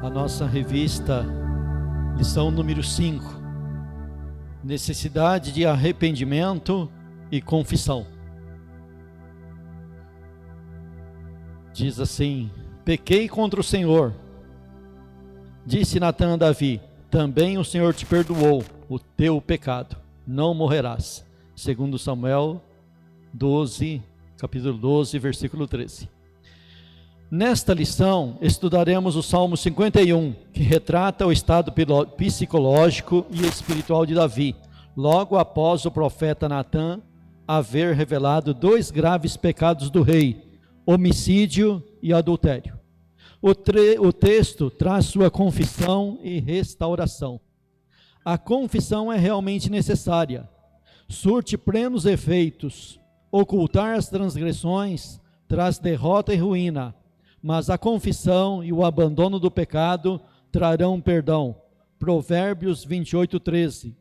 a nossa revista, lição número 5, necessidade de arrependimento e confissão. Diz assim: pequei contra o Senhor, disse Natã a Davi, também o Senhor te perdoou o teu pecado, não morrerás. Segundo Samuel 12, capítulo 12, versículo 13. Nesta lição, estudaremos o Salmo 51, que retrata o estado psicológico e espiritual de Davi, logo após o profeta Natã haver revelado 2 graves pecados do rei, homicídio e adultério. O texto traz sua confissão e restauração. A confissão é realmente necessária, surte plenos efeitos. Ocultar as transgressões traz derrota e ruína, mas a confissão e o abandono do pecado trarão perdão. Provérbios 28:13.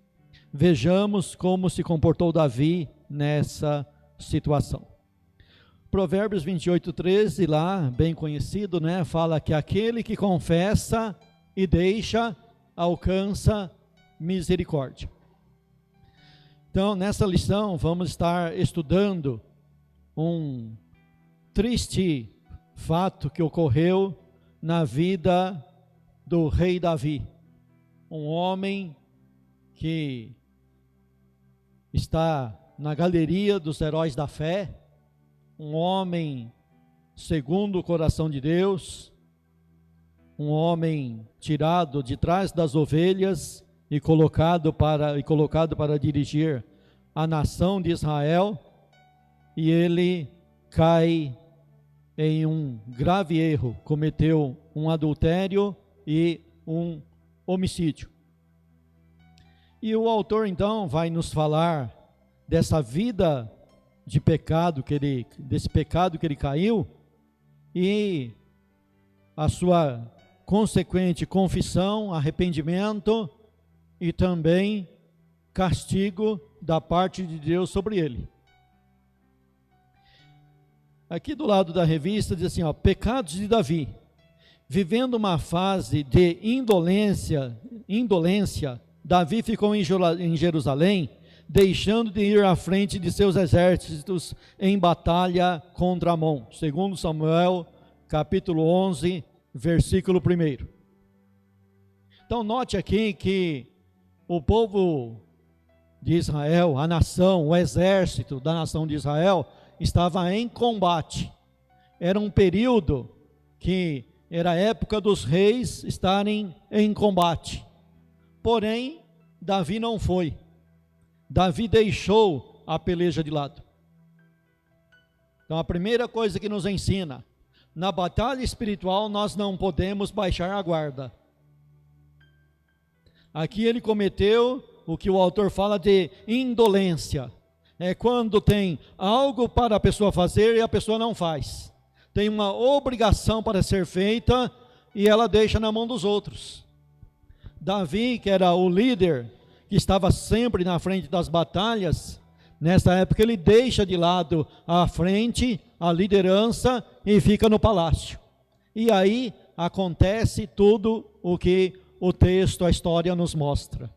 Vejamos como se comportou Davi nessa situação. Provérbios 28:13, lá, bem conhecido, né? Fala que aquele que confessa e deixa, alcança misericórdia. Então, nessa lição, vamos estar estudando um triste fato que ocorreu na vida do rei Davi, um homem que está na galeria dos heróis da fé, um homem segundo o coração de Deus, um homem tirado de trás das ovelhas e colocado para dirigir a nação de Israel, e ele cai em um grave erro, cometeu um adultério e um homicídio. E o autor então vai nos falar dessa vida de pecado desse pecado que ele caiu e a sua consequente confissão, arrependimento e também castigo da parte de Deus sobre ele. Aqui do lado da revista diz assim, pecados de Davi. Vivendo uma fase de indolência, Davi ficou em Jerusalém, deixando de ir à frente de seus exércitos em batalha contra Amon. Segundo Samuel, capítulo 11, versículo 1. Então note aqui que o povo de Israel, a nação, o exército da nação de Israel, estava em combate. Era um período que era a época dos reis estarem em combate. Porém, Davi não foi. Davi deixou a peleja de lado. Então a primeira coisa que nos ensina, na batalha espiritual nós não podemos baixar a guarda. Aqui ele cometeu o que o autor fala de indolência. É quando tem algo para a pessoa fazer e a pessoa não faz. Tem uma obrigação para ser feita e ela deixa na mão dos outros. Davi, que era o líder, que estava sempre na frente das batalhas, nessa época ele deixa de lado a frente, a liderança e fica no palácio. E aí acontece tudo o que o texto, a história nos mostra.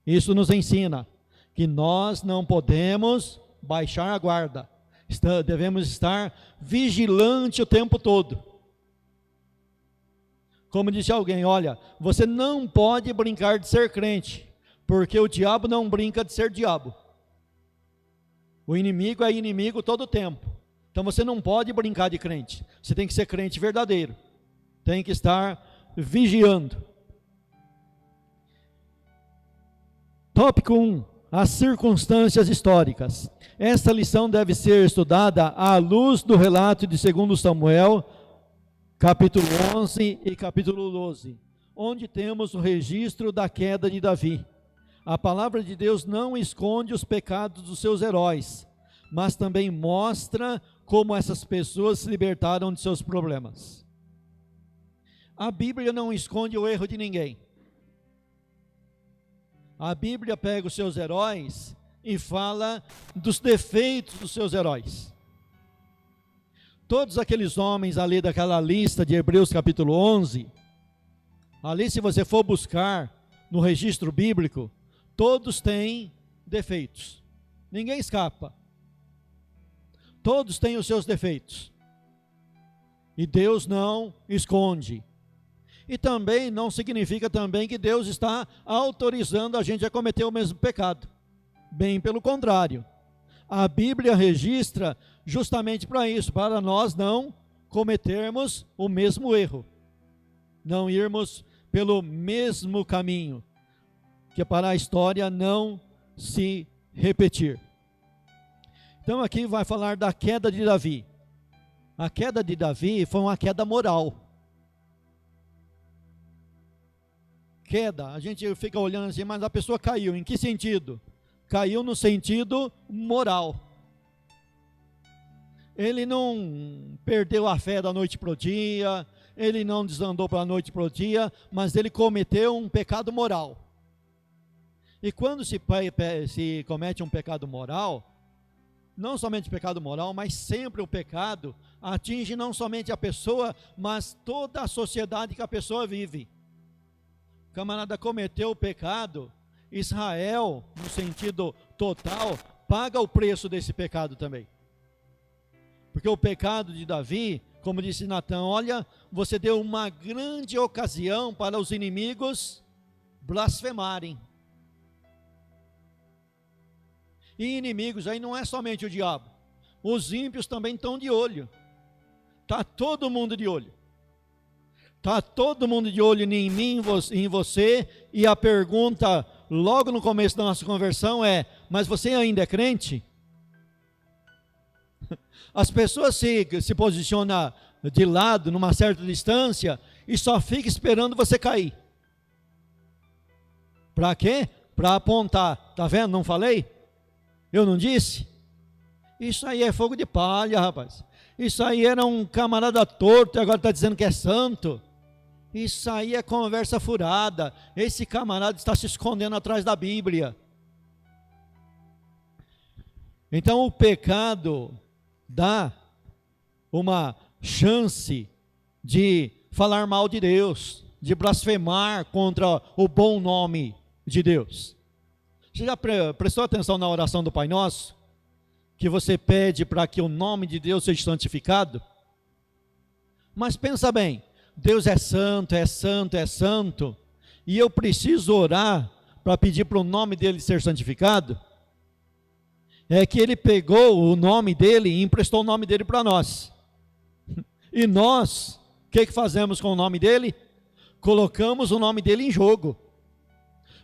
Isso nos ensina que nós não podemos baixar a guarda, devemos estar vigilante o tempo todo. Como disse alguém, olha, você não pode brincar de ser crente, porque o diabo não brinca de ser diabo. O inimigo é inimigo todo o tempo. Então você não pode brincar de crente, você tem que ser crente verdadeiro, tem que estar vigiando. Tópico 1. As circunstâncias históricas. Esta lição deve ser estudada à luz do relato de 2 Samuel, capítulo 11 e capítulo 12, onde temos o registro da queda de Davi. A palavra de Deus não esconde os pecados dos seus heróis, mas também mostra como essas pessoas se libertaram de seus problemas. A Bíblia não esconde o erro de ninguém. A Bíblia pega os seus heróis e fala dos defeitos dos seus heróis. Todos aqueles homens ali daquela lista de Hebreus capítulo 11, Ali, se você for buscar no registro bíblico, todos têm defeitos. Ninguém escapa. Todos têm os seus defeitos. E Deus não esconde. E também não significa também que Deus está autorizando a gente a cometer o mesmo pecado. Bem pelo contrário. A Bíblia registra justamente para isso, para nós não cometermos o mesmo erro. Não irmos pelo mesmo caminho, que é para a história não se repetir. Então aqui vai falar da queda de Davi. A queda de Davi foi uma queda moral. Queda, a gente fica olhando assim, mas a pessoa caiu, em que sentido? Caiu no sentido moral. Ele não perdeu a fé da noite para o dia, ele não desandou para a noite para o dia, mas ele cometeu um pecado moral. E quando se comete um pecado moral, não somente pecado moral, mas sempre o pecado atinge não somente a pessoa, mas toda a sociedade que a pessoa vive. O camarada cometeu o pecado, Israel, no sentido total, paga o preço desse pecado também. Porque o pecado de Davi, como disse Natã, olha, você deu uma grande ocasião para os inimigos blasfemarem. E inimigos aí não é somente o diabo, os ímpios também estão de olho. Está todo mundo de olho. Está todo mundo de olho em mim, em você, e a pergunta logo no começo da nossa conversão é: mas você ainda é crente? As pessoas se posicionam de lado, numa certa distância, e só fica esperando você cair. Para quê? Para apontar. Está vendo? Não falei? Eu não disse? Isso aí é fogo de palha, rapaz. Isso aí era um camarada torto e agora está dizendo que é santo. Isso aí é conversa furada. Esse camarada está se escondendo atrás da Bíblia. Então o pecado dá uma chance de falar mal de Deus, de blasfemar contra o bom nome de Deus. Você já prestou atenção na oração do Pai Nosso? Que você pede para que o nome de Deus seja santificado? Mas pensa bem, Deus é santo, é santo, é santo, e eu preciso orar para pedir para o nome dele ser santificado? É que ele pegou o nome dele e emprestou o nome dele para nós. E nós, o que fazemos com o nome dele? Colocamos o nome dele em jogo.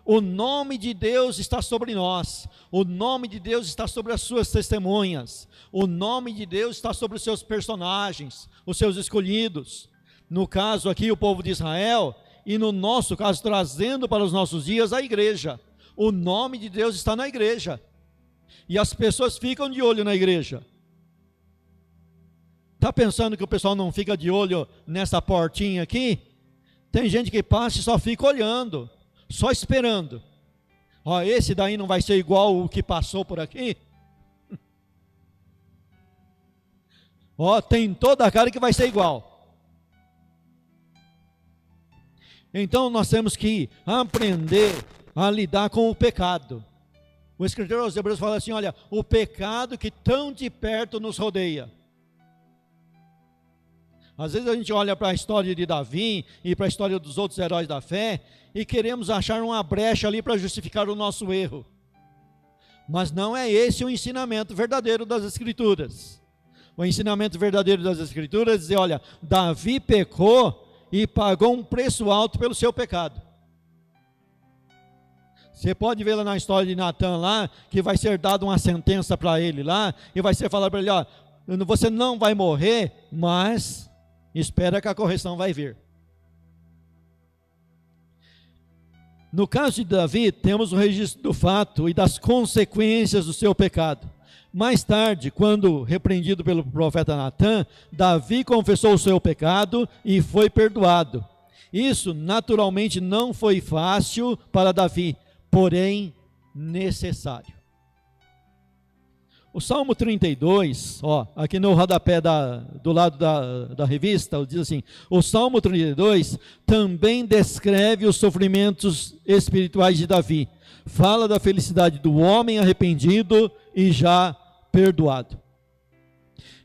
O nome de Deus está sobre nós, o nome de Deus está sobre as suas testemunhas, o nome de Deus está sobre os seus personagens, os seus escolhidos. No caso aqui, o povo de Israel, e no nosso caso, trazendo para os nossos dias a igreja. O nome de Deus está na igreja, e as pessoas ficam de olho na igreja. Está pensando que o pessoal não fica de olho nessa portinha aqui? Tem gente que passa e só fica olhando, só esperando. Ó, esse daí não vai ser igual o que passou por aqui? Ó, tem toda a cara que vai ser igual. Então nós temos que aprender a lidar com o pecado. O escritor aos Hebreus fala assim: olha, o pecado que tão de perto nos rodeia. Às vezes a gente olha para a história de Davi e para a história dos outros heróis da fé e queremos achar uma brecha ali para justificar o nosso erro. Mas não é esse o ensinamento verdadeiro das Escrituras. O ensinamento verdadeiro das Escrituras é dizer: olha, Davi pecou e pagou um preço alto pelo seu pecado. Você pode ver lá na história de Natã lá, que vai ser dada uma sentença para ele lá, e vai ser falado para ele: ó, você não vai morrer, mas espera que a correção vai vir. No caso de Davi, temos o registro do fato e das consequências do seu pecado. Mais tarde, quando repreendido pelo profeta Natã, Davi confessou o seu pecado e foi perdoado. Isso naturalmente não foi fácil para Davi, porém necessário. O Salmo 32, aqui no rodapé do lado da revista, diz assim: o Salmo 32 também descreve os sofrimentos espirituais de Davi. Fala da felicidade do homem arrependido e já perdoado.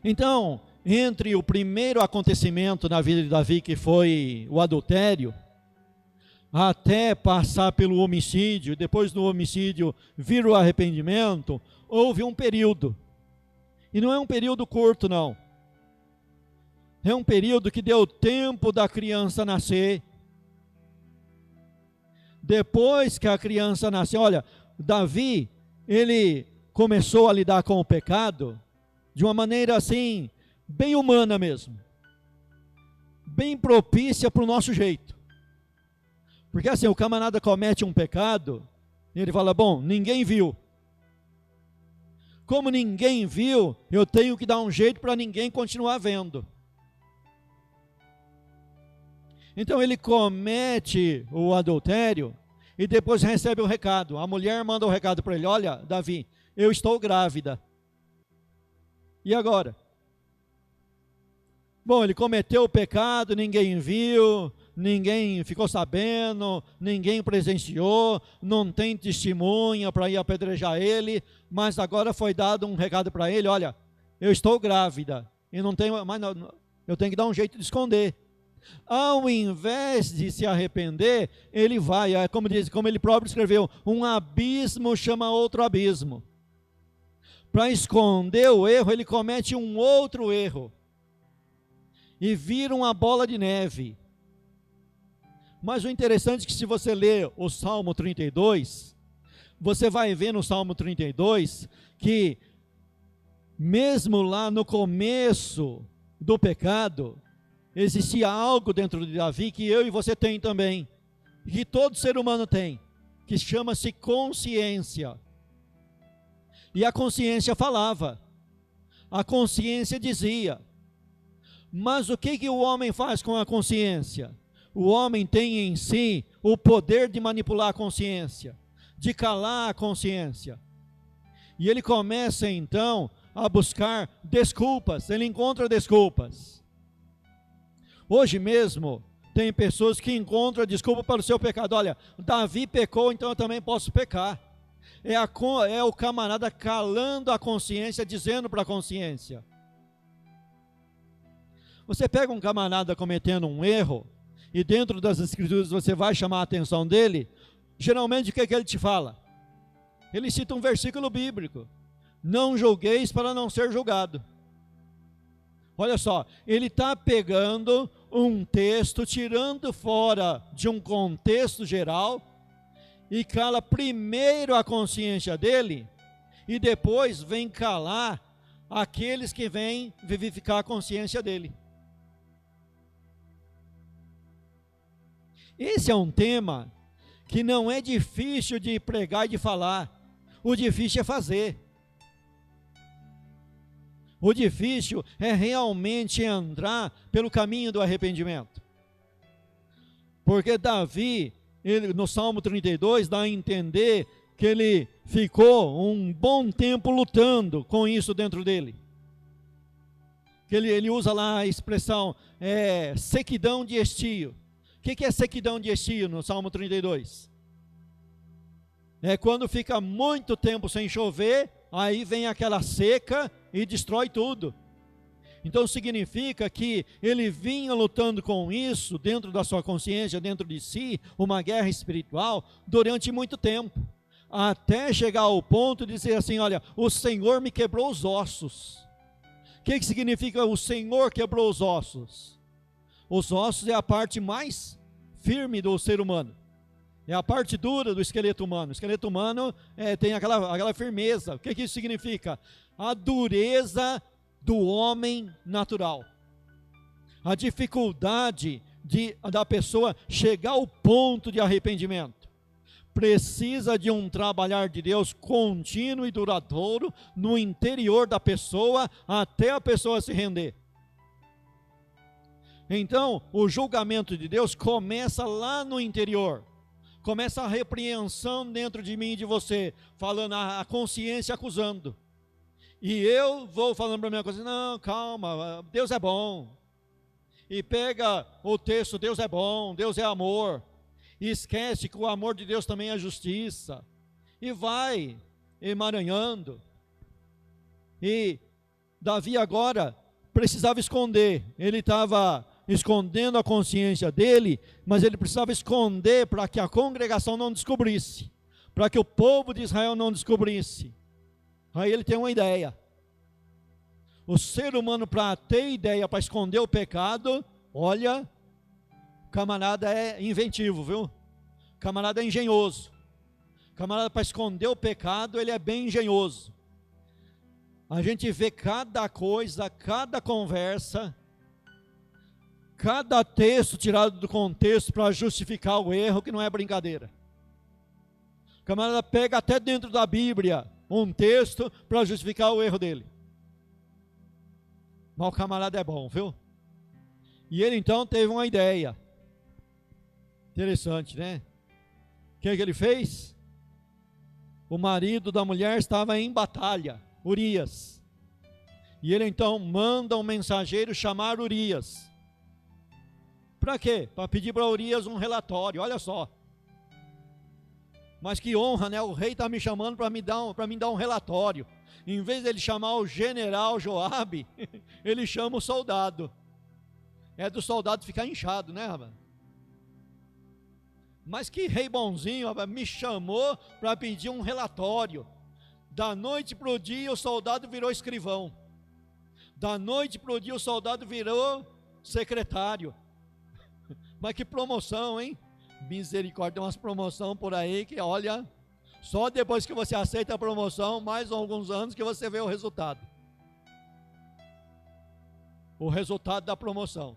Então, entre o primeiro acontecimento na vida de Davi, que foi o adultério, até passar pelo homicídio, depois do homicídio vir o arrependimento, houve um período. E não é um período curto, não. É um período que deu tempo da criança nascer. Depois que a criança nasceu, olha, Davi, ele começou a lidar com o pecado de uma maneira assim, bem humana mesmo. Bem propícia para o nosso jeito. Porque assim, o camarada comete um pecado, e ele fala, bom, ninguém viu. Como ninguém viu, eu tenho que dar um jeito para ninguém continuar vendo. Então ele comete o adultério e depois recebe o recado. A mulher manda o recado para ele, olha, Davi, eu estou grávida. E agora? Bom, ele cometeu o pecado, ninguém viu, ninguém ficou sabendo, ninguém presenciou, não tem testemunha para ir apedrejar ele, mas agora foi dado um recado para ele, olha, eu estou grávida, e não tenho, mas não, eu tenho que dar um jeito de esconder. Ao invés de se arrepender, ele vai, como ele próprio escreveu, um abismo chama outro abismo. Para esconder o erro, ele comete um outro erro, e vira uma bola de neve. Mas o interessante é que se você ler o Salmo 32, você vai ver no Salmo 32 que mesmo lá no começo do pecado, existia algo dentro de Davi que eu e você tem também, que todo ser humano tem, que chama-se consciência. E a consciência falava, a consciência dizia, mas o que o homem faz com a consciência? O homem tem em si o poder de manipular a consciência, de calar a consciência. E ele começa então a buscar desculpas, ele encontra desculpas. Hoje mesmo tem pessoas que encontram desculpa para o seu pecado. Olha, Davi pecou, então eu também posso pecar. É o camarada calando a consciência, dizendo para a consciência. Você pega um camarada cometendo um erro, e dentro das escrituras você vai chamar a atenção dele, geralmente o que ele te fala? Ele cita um versículo bíblico, não julgueis para não ser julgado. Olha só, ele está pegando um texto, tirando fora de um contexto geral, e cala primeiro a consciência dele, e depois vem calar aqueles que vêm vivificar a consciência dele. Esse é um tema que não é difícil de pregar e de falar, o difícil é fazer. O difícil é realmente entrar pelo caminho do arrependimento. Porque Davi, no Salmo 32, dá a entender que ele ficou um bom tempo lutando com isso dentro dele. Que ele usa lá a expressão sequidão de estio. O que é sequidão de estio no Salmo 32? É quando fica muito tempo sem chover, aí vem aquela seca e destrói tudo. Então significa que ele vinha lutando com isso, dentro da sua consciência, dentro de si, uma guerra espiritual, durante muito tempo. Até chegar ao ponto de dizer assim, olha, o Senhor me quebrou os ossos. O que significa o Senhor quebrou os ossos? Os ossos é a parte mais firme do ser humano. É a parte dura do esqueleto humano. O esqueleto humano tem aquela firmeza. O que isso significa? A dureza do homem natural. A dificuldade da pessoa chegar ao ponto de arrependimento. Precisa de um trabalhar de Deus contínuo e duradouro no interior da pessoa, até a pessoa se render. Então, o julgamento de Deus começa lá no interior. Começa a repreensão dentro de mim e de você, falando a consciência acusando. E eu vou falando para minha coisa, não, calma, Deus é bom. E pega o texto, Deus é bom, Deus é amor. E esquece que o amor de Deus também é justiça. E vai emaranhando. E Davi agora precisava esconder. Ele estava escondendo a consciência dele, mas ele precisava esconder para que a congregação não descobrisse, para que o povo de Israel não descobrisse. Aí ele tem uma ideia. O ser humano, para ter ideia, para esconder o pecado, olha, camarada é inventivo, viu? Camarada é engenhoso. Camarada, para esconder o pecado, ele é bem engenhoso. A gente vê cada coisa, cada conversa, cada texto tirado do contexto para justificar o erro, que não é brincadeira. O camarada pega até dentro da Bíblia um texto para justificar o erro dele. Mas o camarada é bom, viu? E ele então teve uma ideia. Interessante, né? O que ele fez? O marido da mulher estava em batalha, Urias. E ele então manda um mensageiro chamar Urias. Para quê? Para pedir para Urias um relatório, olha só. Mas que honra, né? O rei está me chamando para me dar um relatório. Em vez de ele chamar o general Joabe, ele chama o soldado. É do soldado ficar inchado, né, rapaz? Mas que rei bonzinho, rapaz, me chamou para pedir um relatório. Da noite para o dia o soldado virou escrivão. Da noite para o dia o soldado virou secretário. Mas que promoção, hein? Misericórdia, tem umas promoções por aí que, olha, só depois que você aceita a promoção, mais alguns anos que você vê o resultado. O resultado da promoção.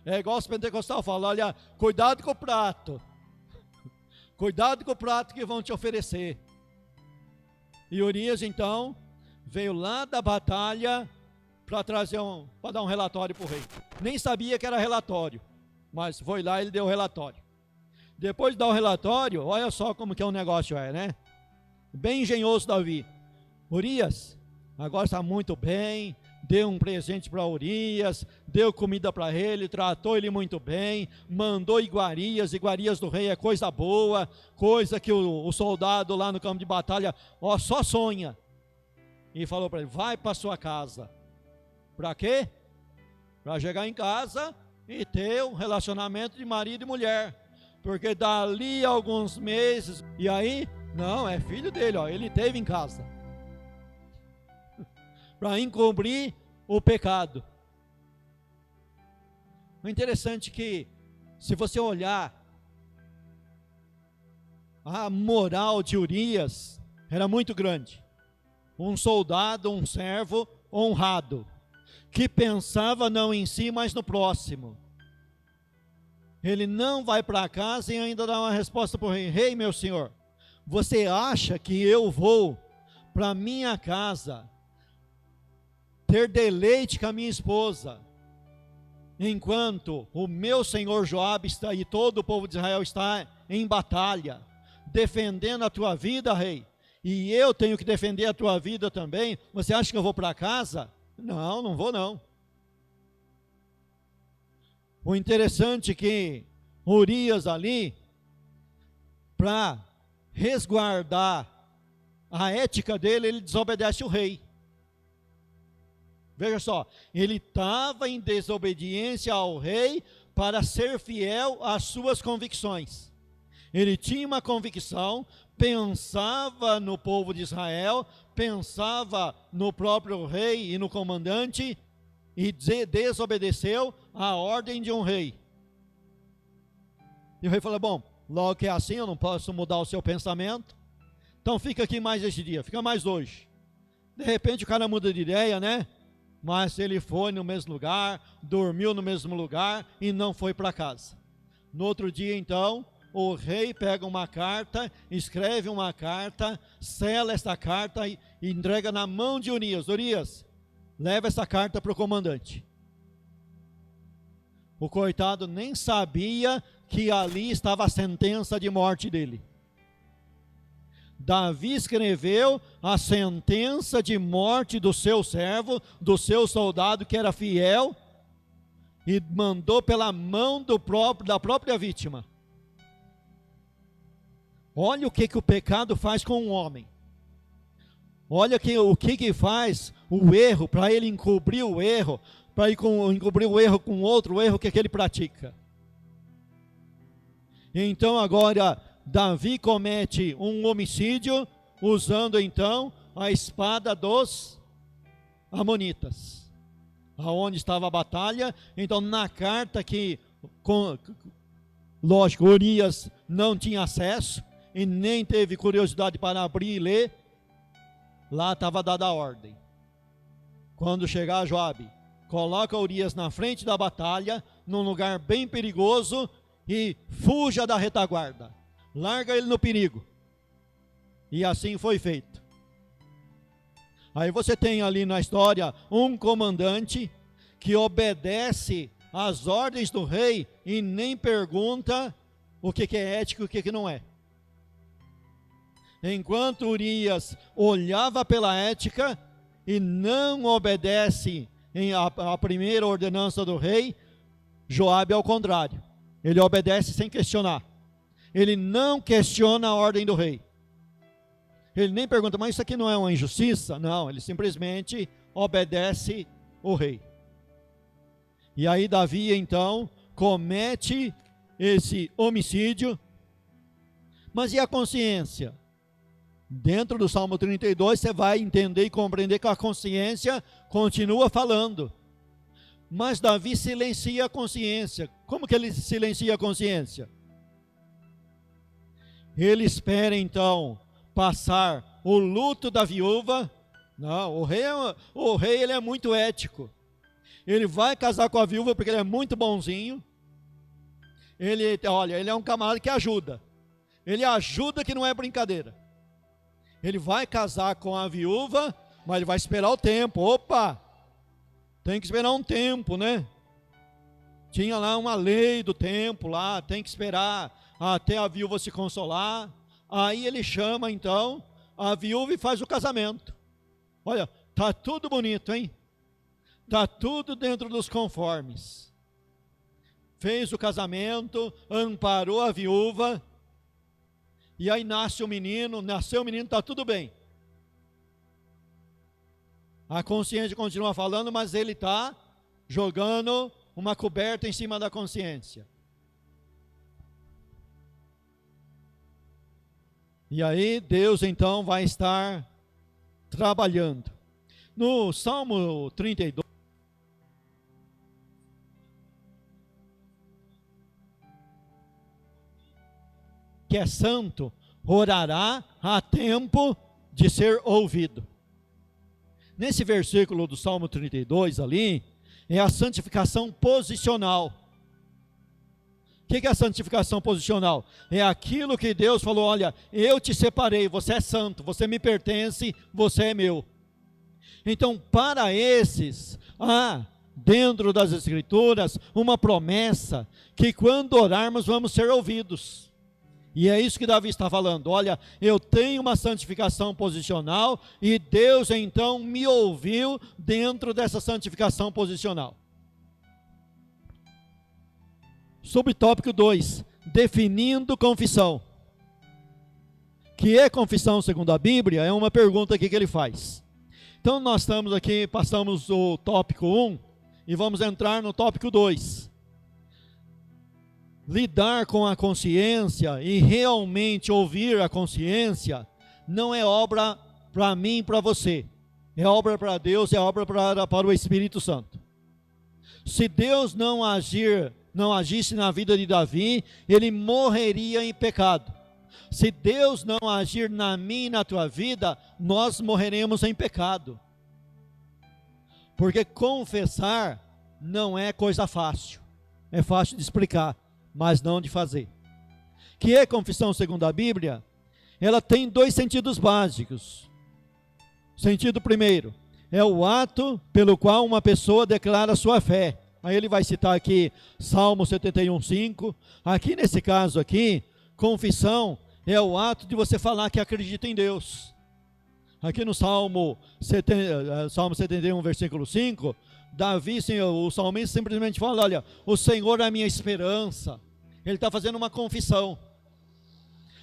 É igual os pentecostais falam, olha, cuidado com o prato. Cuidado com o prato que vão te oferecer. E Urias, então, veio lá da batalha para dar um relatório para o rei. Nem sabia que era relatório, mas foi lá e ele deu o relatório. Depois de dar o relatório, olha só como que é o negócio, né? Bem engenhoso Davi. Urias, agora está muito bem, deu um presente para Urias, deu comida para ele, tratou ele muito bem, mandou iguarias do rei é coisa boa, coisa que o soldado lá no campo de batalha, só sonha. E falou para ele, vai para sua casa. Para quê? Para chegar em casa e ter um relacionamento de marido e mulher. Porque dali a alguns meses, e aí, não, é filho dele, ele teve em casa. Para encobrir o pecado. O interessante é que, se você olhar, a moral de Urias era muito grande. Um soldado, um servo honrado, que pensava não em si, mas no próximo. Ele não vai para casa e ainda dá uma resposta para o rei. Rei, meu senhor, você acha que eu vou para minha casa ter deleite com a minha esposa, enquanto o meu senhor Joabe está e todo o povo de Israel está em batalha, defendendo a tua vida, rei, e eu tenho que defender a tua vida também? Você acha que eu vou para casa? Não, não vou não. O interessante é que Urias ali, para resguardar a ética dele, ele desobedece o rei. Veja só, ele estava em desobediência ao rei para ser fiel às suas convicções. Ele tinha uma convicção, pensava no povo de Israel, pensava no próprio rei e no comandante, e desobedeceu a ordem de um rei. E o rei falou, bom, logo que é assim, eu não posso mudar o seu pensamento, então fica aqui mais este dia, fica mais hoje. De repente o cara muda de ideia, né? Mas ele foi no mesmo lugar, dormiu no mesmo lugar e não foi para casa. No outro dia, então, o rei pega uma carta, escreve uma carta, sela esta carta e entrega na mão de Urias. Urias, leva essa carta para o comandante. O coitado nem sabia que ali estava a sentença de morte dele. Davi escreveu a sentença de morte do seu servo, do seu soldado que era fiel, e mandou pela mão da própria vítima. Olha o que o pecado faz com um homem. Olha o que faz o erro, para ele encobrir o erro, para ele encobrir o erro com outro erro que ele pratica. Então agora Davi comete um homicídio, usando então a espada dos amonitas, aonde estava a batalha. Então na carta que, lógico, Urias não tinha acesso, e nem teve curiosidade para abrir e ler, lá estava dada a ordem. Quando chegar Joabe, coloca Urias na frente da batalha, num lugar bem perigoso, e fuja da retaguarda. Larga ele no perigo. E assim foi feito. Aí você tem ali na história um comandante que obedece às ordens do rei e nem pergunta o que é ético e o que não é. Enquanto Urias olhava pela ética e não obedece a primeira ordenança do rei, Joabe ao contrário. Ele obedece sem questionar. Ele não questiona a ordem do rei. Ele nem pergunta, mas isso aqui não é uma injustiça? Não, ele simplesmente obedece o rei. E aí Davi então comete esse homicídio. Mas e a consciência? Dentro do Salmo 32 você vai entender e compreender que a consciência continua falando. Mas Davi silencia a consciência. Como que ele silencia a consciência? Ele espera então passar o luto da viúva. Não, o rei ele é muito ético. Ele vai casar com a viúva porque ele é muito bonzinho. Ele é um camarada que ajuda. Ele ajuda, que não é brincadeira. Ele vai casar com a viúva, mas ele vai esperar o tempo. Opa! Tem que esperar um tempo, né? Tinha lá uma lei do tempo lá, tem que esperar até a viúva se consolar. Aí ele chama então a viúva e faz o casamento. Olha, tá tudo bonito, hein? Tá tudo dentro dos conformes. Fez o casamento, amparou a viúva, e aí nasceu o menino, está tudo bem. A consciência continua falando, mas ele está jogando uma coberta em cima da consciência. E aí Deus então vai estar trabalhando. No Salmo 32, que é santo, orará a tempo de ser ouvido. Nesse versículo do Salmo 32 ali, é a santificação posicional. O que é a santificação posicional? É aquilo que Deus falou, olha, eu te separei, você é santo, você me pertence, você é meu. Então, para esses, há dentro das Escrituras uma promessa que quando orarmos vamos ser ouvidos. E é isso que Davi está falando, olha, eu tenho uma santificação posicional e Deus então me ouviu dentro dessa santificação posicional. Subtópico 2, definindo confissão. Que é confissão segundo a Bíblia? É uma pergunta aqui que ele faz. Então nós estamos aqui, passamos o tópico 1 e vamos entrar no tópico 2. Lidar com a consciência e realmente ouvir a consciência não é obra para mim e para você. É obra para Deus, é obra para o Espírito Santo. Se Deus não agisse na vida de Davi, ele morreria em pecado. Se Deus não agir na minha e na tua vida, nós morreremos em pecado. Porque confessar não é coisa fácil. É fácil de explicar, mas não de fazer. Que é confissão segundo a Bíblia? Ela tem dois sentidos básicos. Sentido primeiro, é o ato pelo qual uma pessoa declara sua fé. Aí ele vai citar aqui Salmo 71:5. Aqui nesse caso aqui, confissão é o ato de você falar que acredita em Deus. Aqui no Salmo 71, versículo 5, Davi, o salmista simplesmente fala, olha, o Senhor é a minha esperança. Ele está fazendo uma confissão.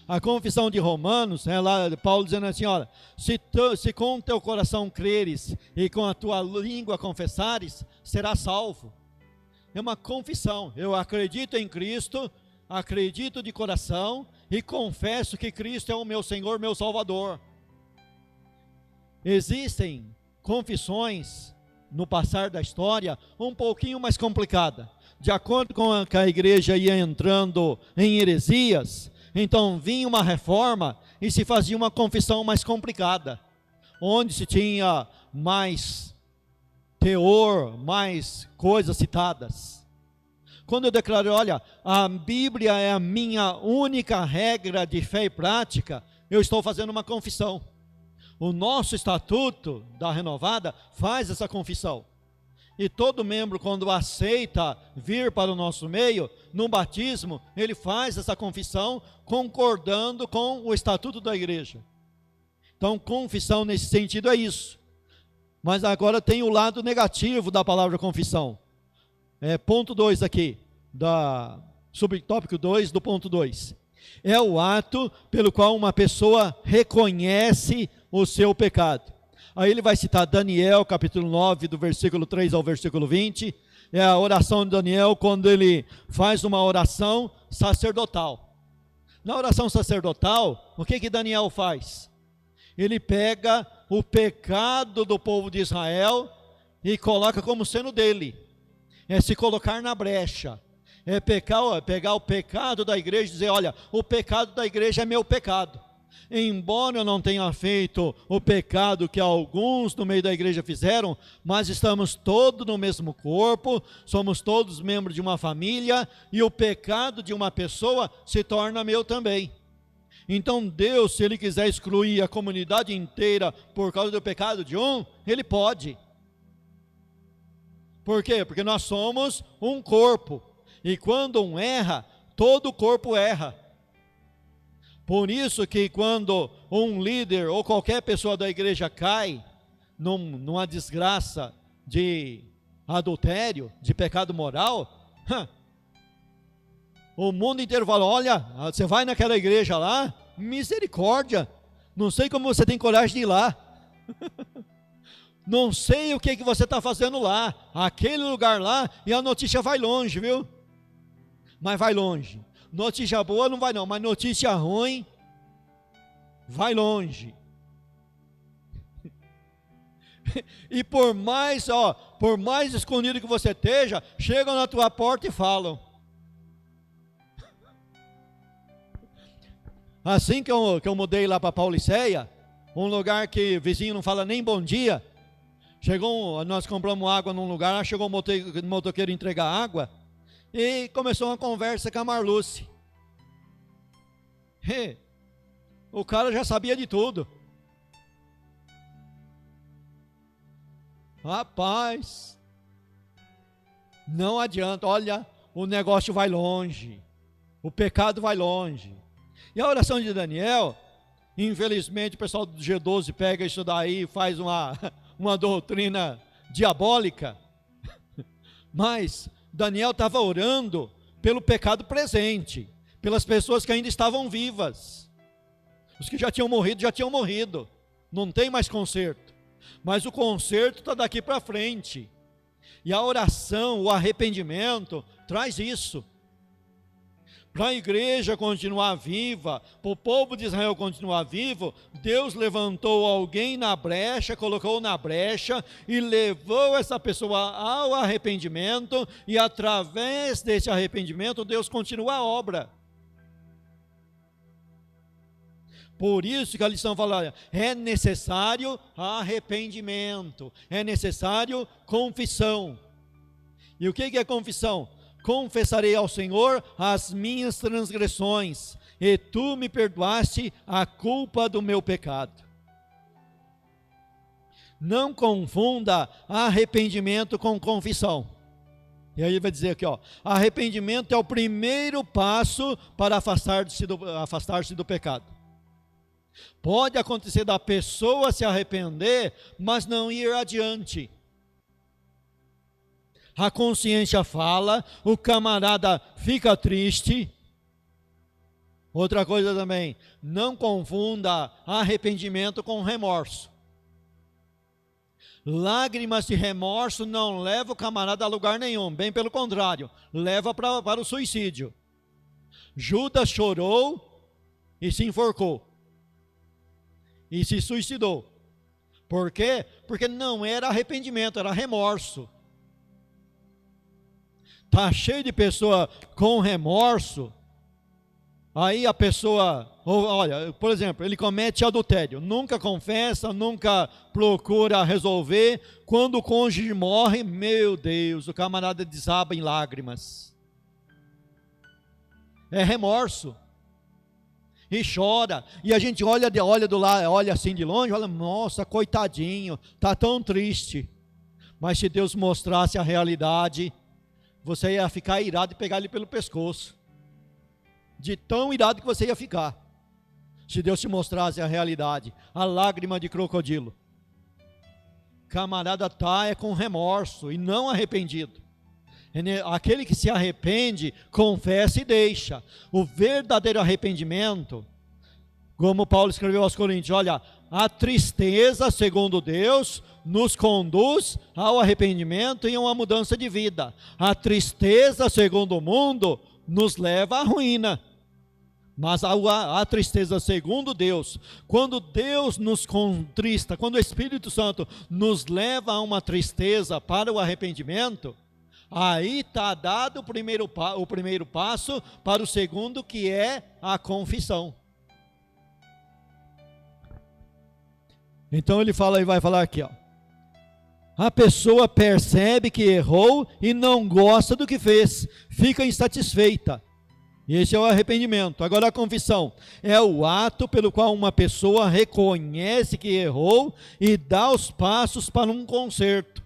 A confissão de Romanos, lá Paulo dizendo assim, olha, se com o teu coração creres e com a tua língua confessares, serás salvo. É uma confissão, eu acredito em Cristo, acredito de coração e confesso que Cristo é o meu Senhor, meu Salvador. Existem confissões no passar da história um pouquinho mais complicada. De acordo com que a igreja ia entrando em heresias, então vinha uma reforma e se fazia uma confissão mais complicada, onde se tinha mais teor, mais coisas citadas. Quando eu declaro, olha, a Bíblia é a minha única regra de fé e prática, eu estou fazendo uma confissão. O nosso estatuto da renovada faz essa confissão. E todo membro, quando aceita vir para o nosso meio, no batismo, ele faz essa confissão concordando com o estatuto da igreja. Então, confissão nesse sentido é isso. Mas agora tem o lado negativo da palavra confissão. Ponto 2 aqui, subtópico 2 do ponto 2. É o ato pelo qual uma pessoa reconhece o seu pecado. Aí ele vai citar Daniel, capítulo 9, do versículo 3 ao versículo 20. É a oração de Daniel, quando ele faz uma oração sacerdotal. Na oração sacerdotal, o que Daniel faz? Ele pega o pecado do povo de Israel e coloca como sendo dele. É se colocar na brecha. É pegar o pecado da igreja e dizer, olha, o pecado da igreja é meu pecado. Embora eu não tenha feito o pecado que alguns no meio da igreja fizeram, mas estamos todos no mesmo corpo, somos todos membros de uma família, e o pecado de uma pessoa se torna meu também. Então Deus, se Ele quiser excluir a comunidade inteira por causa do pecado de um, Ele pode. Por quê? Porque nós somos um corpo, e quando um erra, todo o corpo erra. Por isso que quando um líder ou qualquer pessoa da igreja cai numa desgraça de adultério, de pecado moral, o mundo inteiro fala, olha, você vai naquela igreja lá, misericórdia, não sei como você tem coragem de ir lá, não sei o que você está fazendo lá, aquele lugar lá, e a notícia vai longe, viu? Mas vai longe. Notícia boa não vai não, mas notícia ruim vai longe. E por mais escondido que você esteja, chegam na tua porta e falam. Assim que eu mudei lá para Pauliceia, um lugar que vizinho não fala nem bom dia, nós compramos água num lugar, chegou um motoqueiro entregar água, e começou uma conversa com a Marluce. O cara já sabia de tudo. Rapaz, não adianta, olha, o negócio vai longe, o pecado vai longe. E a oração de Daniel, infelizmente o pessoal do G12 pega isso daí e faz uma doutrina diabólica, mas Daniel estava orando pelo pecado presente, pelas pessoas que ainda estavam vivas. Os que já tinham morrido, não tem mais conserto, mas o conserto está daqui para frente, e a oração, o arrependimento, traz isso, para a igreja continuar viva, para o povo de Israel continuar vivo. Deus levantou alguém na brecha, colocou na brecha, e levou essa pessoa ao arrependimento, e através desse arrependimento, Deus continua a obra. Por isso que a lição fala, é necessário arrependimento, é necessário confissão. E o que é confissão? Confessarei ao Senhor as minhas transgressões, e tu me perdoaste a culpa do meu pecado. Não confunda arrependimento com confissão. E aí ele vai dizer aqui, ó, arrependimento é o primeiro passo para afastar-se do pecado. Pode acontecer da pessoa se arrepender, mas não ir adiante. A consciência fala, o camarada fica triste. Outra coisa também, não confunda arrependimento com remorso. Lágrimas de remorso não levam o camarada a lugar nenhum, bem pelo contrário, leva para o suicídio. Judas chorou e se enforcou. E se suicidou. Por quê? Porque não era arrependimento, era remorso. Está cheio de pessoa com remorso. Aí a pessoa, olha, por exemplo, ele comete adultério, nunca confessa, nunca procura resolver. Quando o cônjuge morre, meu Deus, o camarada desaba em lágrimas. É remorso. E chora. E a gente olha do lado, olha assim de longe, olha, nossa, coitadinho, está tão triste. Mas se Deus mostrasse a realidade, você ia ficar irado e pegar ele pelo pescoço. De tão irado que você ia ficar, se Deus te mostrasse a realidade, a lágrima de crocodilo. Camarada é com remorso e não arrependido. Aquele que se arrepende, confessa e deixa. O verdadeiro arrependimento, como Paulo escreveu aos Coríntios, olha, a tristeza, segundo Deus, nos conduz ao arrependimento e a uma mudança de vida. A tristeza, segundo o mundo, nos leva à ruína. Mas a tristeza segundo Deus, quando Deus nos contrista, quando o Espírito Santo nos leva a uma tristeza para o arrependimento, aí está dado o primeiro passo para o segundo, que é a confissão. Então ele fala e vai falar aqui, ó. A pessoa percebe que errou e não gosta do que fez, fica insatisfeita. E esse é o arrependimento. Agora a confissão é o ato pelo qual uma pessoa reconhece que errou e dá os passos para um conserto.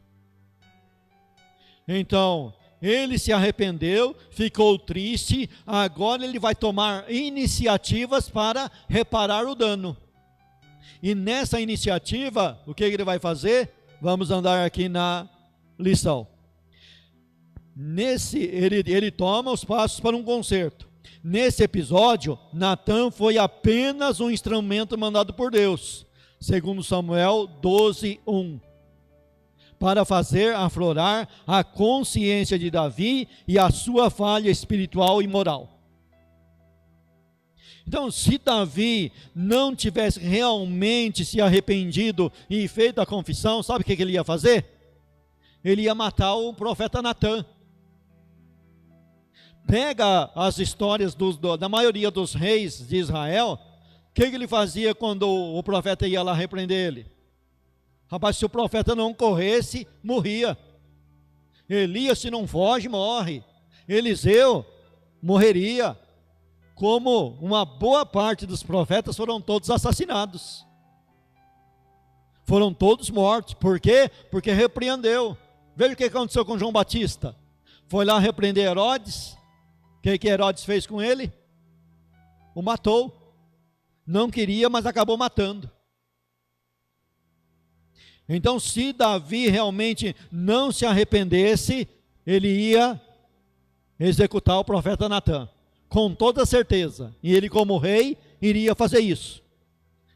Então, ele se arrependeu, ficou triste, agora ele vai tomar iniciativas para reparar o dano. E nessa iniciativa, o que ele vai fazer? Vamos andar aqui na lição. Ele toma os passos para um conserto. Nesse episódio, Natã foi apenas um instrumento mandado por Deus, segundo Samuel 12:1, para fazer aflorar a consciência de Davi e a sua falha espiritual e moral. Então, se Davi não tivesse realmente se arrependido e feito a confissão, sabe o que ele ia fazer? Ele ia matar o profeta Natã. Pega as histórias da maioria dos reis de Israel, o que ele fazia quando o profeta ia lá repreender ele? Rapaz, se o profeta não corresse, morria. Elias, se não foge, morre. Eliseu morreria. Como uma boa parte dos profetas foram todos assassinados. Foram todos mortos. Por quê? Porque repreendeu. Veja o que aconteceu com João Batista. Foi lá repreender Herodes. O que Herodes fez com ele? O matou. Não queria, mas acabou matando. Então, se Davi realmente não se arrependesse, ele ia executar o profeta Natã. Com toda certeza. E ele, como rei, iria fazer isso.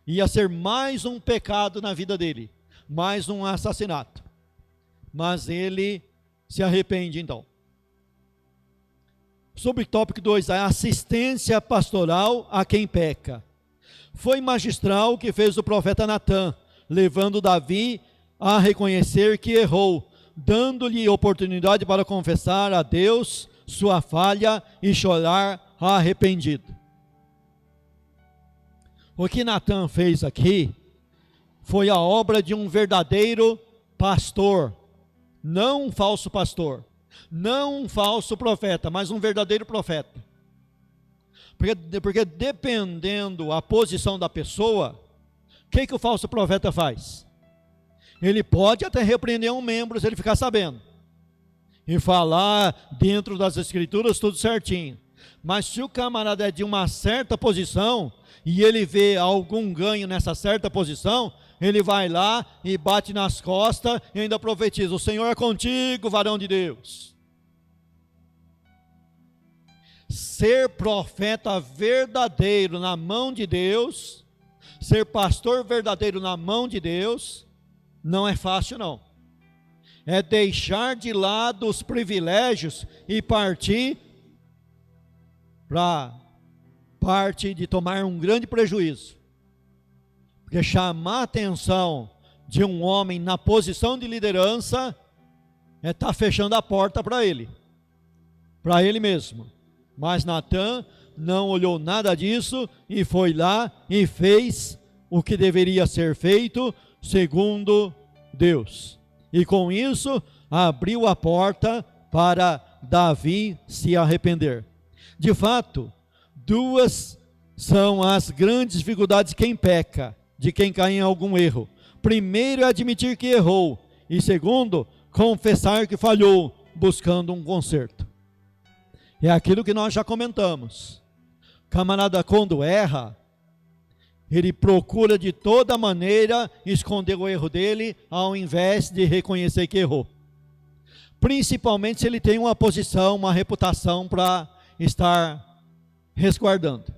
Ia ser mais um pecado na vida dele. Mais um assassinato. Mas ele se arrepende então. Subtópico 2, a assistência pastoral a quem peca. Foi magistral o que fez o profeta Natã, levando Davi a reconhecer que errou, dando-lhe oportunidade para confessar a Deus sua falha e chorar arrependido. O que Natã fez aqui foi a obra de um verdadeiro pastor, não um falso pastor, não um falso profeta, mas um verdadeiro profeta. Porque dependendo a posição da pessoa, o que o falso profeta faz? Ele pode até repreender um membro se ele ficar sabendo. e falar dentro das escrituras tudo certinho. Mas se o camarada é de uma certa posição e ele vê algum ganho nessa certa posição, ele vai lá e bate nas costas e ainda profetiza: o Senhor é contigo, varão de Deus. Ser profeta verdadeiro na mão de Deus, ser pastor verdadeiro na mão de Deus, não é fácil não. É deixar de lado os privilégios e partir para parte de tomar um grande prejuízo. Porque chamar a atenção de um homem na posição de liderança é estar fechando a porta para ele mesmo. Mas Natã não olhou nada disso e foi lá e fez o que deveria ser feito segundo Deus. E com isso abriu a porta para Davi se arrepender. De fato, duas são as grandes dificuldades de quem peca, de quem cai em algum erro. Primeiro é admitir que errou, e segundo, confessar que falhou, buscando um conserto. É aquilo que nós já comentamos. Camarada, quando erra, ele procura de toda maneira esconder o erro dele, ao invés de reconhecer que errou. Principalmente se ele tem uma posição, uma reputação para estar resguardando.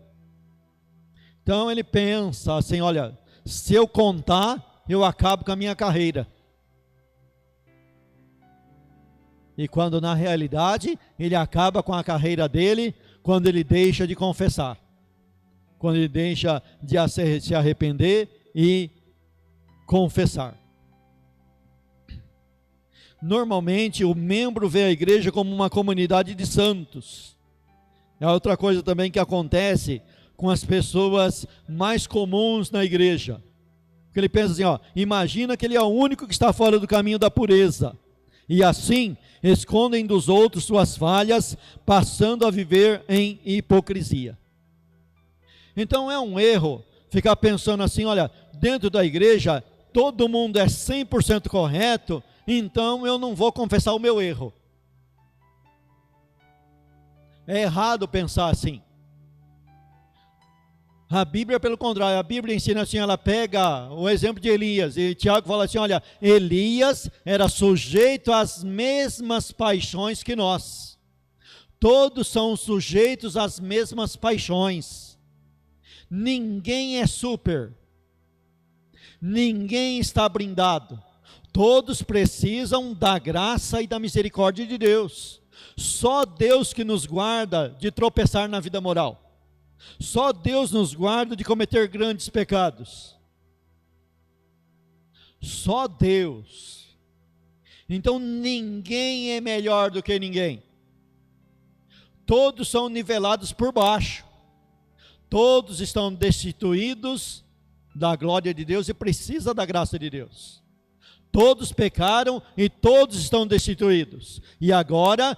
Então ele pensa assim: olha, se eu contar, eu acabo com a minha carreira. E quando na realidade ele acaba com a carreira dele, quando ele deixa de confessar, quando ele deixa de se arrepender e confessar. Normalmente o membro vê a igreja como uma comunidade de santos. É outra coisa também que acontece com as pessoas mais comuns na igreja. Porque ele pensa assim, imagina que ele é o único que está fora do caminho da pureza. E assim, escondem dos outros suas falhas, passando a viver em hipocrisia. Então é um erro ficar pensando assim, olha, dentro da igreja, todo mundo é 100% correto, então eu não vou confessar o meu erro. É errado pensar assim. A Bíblia, pelo contrário, a Bíblia ensina assim, ela pega o exemplo de Elias, e Tiago fala assim, olha, Elias era sujeito às mesmas paixões que nós. Todos são sujeitos às mesmas paixões. Ninguém é super. Ninguém está blindado. Todos precisam da graça e da misericórdia de Deus. Só Deus que nos guarda de tropeçar na vida moral. Só Deus nos guarda de cometer grandes pecados. Só Deus. Então ninguém é melhor do que ninguém. Todos são nivelados por baixo. Todos estão destituídos da glória de Deus e precisam da graça de Deus. Todos pecaram e todos estão destituídos. E agora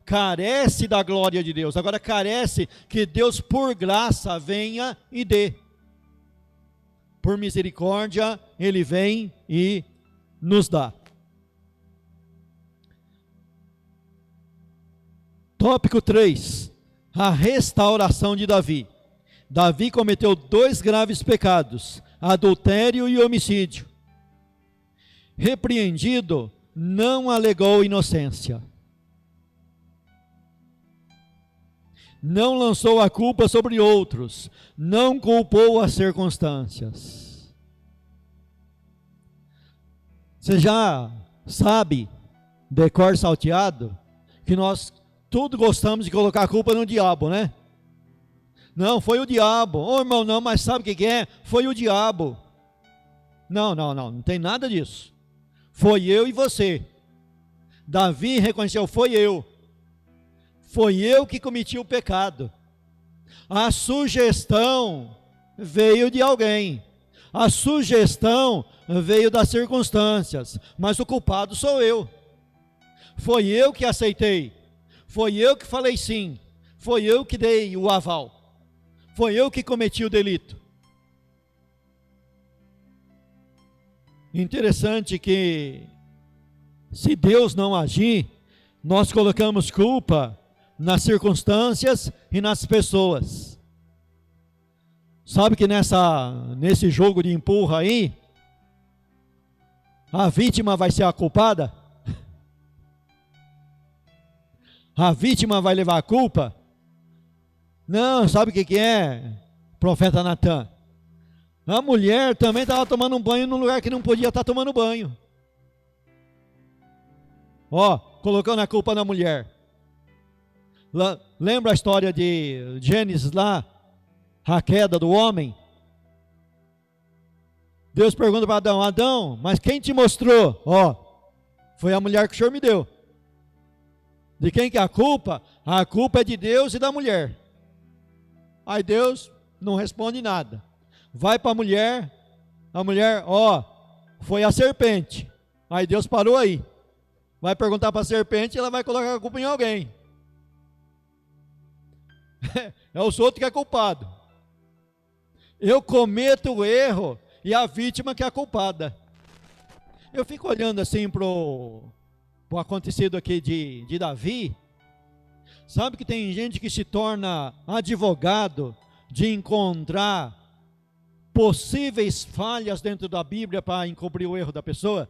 carece da glória de Deus. Agora carece que Deus, por graça, venha e dê. Por misericórdia, Ele vem e nos dá. Tópico 3. A restauração de Davi. Davi cometeu 2 graves pecados: adultério e homicídio. Repreendido, não alegou inocência. Não lançou a culpa sobre outros, não culpou as circunstâncias. Você já sabe, de cor salteado, que nós tudo gostamos de colocar a culpa no diabo, né? Não, foi o diabo. Ô irmão, não, mas sabe o que é? Foi o diabo. Não tem nada disso. Foi eu e você. Davi reconheceu, foi eu. Foi eu que cometi o pecado. A sugestão veio de alguém. A sugestão veio das circunstâncias. Mas o culpado sou eu. Foi eu que aceitei. Foi eu que falei sim. Foi eu que dei o aval. Foi eu que cometi o delito. Interessante que, se Deus não agir, Nós colocamos culpa nas circunstâncias e nas pessoas. Sabe que nesse jogo de empurra aí, a vítima vai ser a culpada? A vítima vai levar a culpa? Não, sabe o que é? Profeta Natan. A mulher também estava tomando um banho num lugar que não podia estar tomando banho. Ó, colocando a culpa na mulher. Lembra a história de Gênesis lá? A queda do homem? Deus pergunta para Adão: Adão, mas quem te mostrou? Ó, foi a mulher que o Senhor me deu. De quem que é a culpa? A culpa é de Deus e da mulher. Aí Deus não responde nada. Vai para a mulher, ó, foi a serpente. Aí Deus parou aí. Vai perguntar para a serpente, ela vai colocar a culpa em alguém. É os outros que é culpado. Eu cometo o erro e a vítima que é a culpada. Eu fico olhando assim para o acontecido aqui de Davi. Sabe que tem gente que se torna advogado de encontrar possíveis falhas dentro da Bíblia para encobrir o erro da pessoa?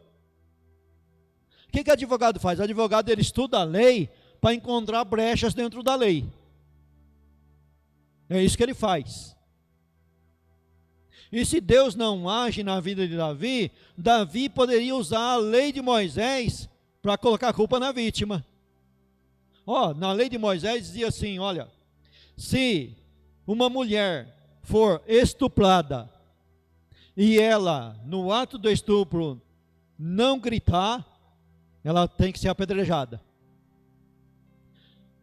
O que advogado faz? O advogado, ele estuda a lei para encontrar brechas dentro da lei. É isso que ele faz. E se Deus não age na vida de Davi, Davi poderia usar a lei de Moisés para colocar a culpa na vítima. Ó, na lei de Moisés dizia assim, olha, se uma mulher for estuprada e ela, no ato do estupro, não gritar, ela tem que ser apedrejada.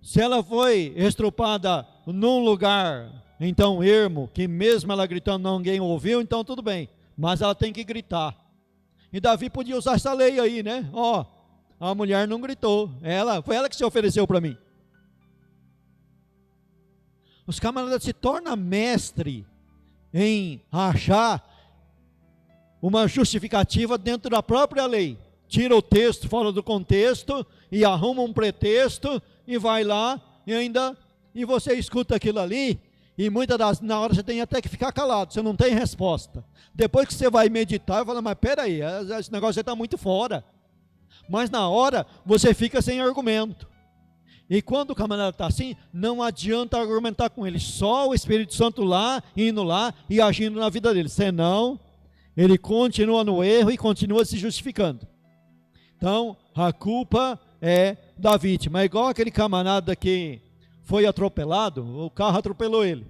Se ela foi estuprada num lugar, então, ermo, que mesmo ela gritando ninguém ouviu, então tudo bem, mas ela tem que gritar. E Davi podia usar essa lei aí, né? Ó, a mulher não gritou, foi ela que se ofereceu para mim. Os camaradas se tornam mestre em achar uma justificativa dentro da própria lei. Tira o texto fora do contexto e arruma um pretexto e vai lá e você escuta aquilo ali e na hora você tem até que ficar calado, você não tem resposta. Depois que você vai meditar, fala, mas peraí, esse negócio está muito fora. Mas na hora você fica sem argumento. E quando o camarada está assim, não adianta argumentar com ele, só o Espírito Santo indo lá e agindo na vida dele, senão ele continua no erro e continua se justificando. Então, a culpa é da vítima. É igual aquele camarada que foi atropelado, o carro atropelou ele.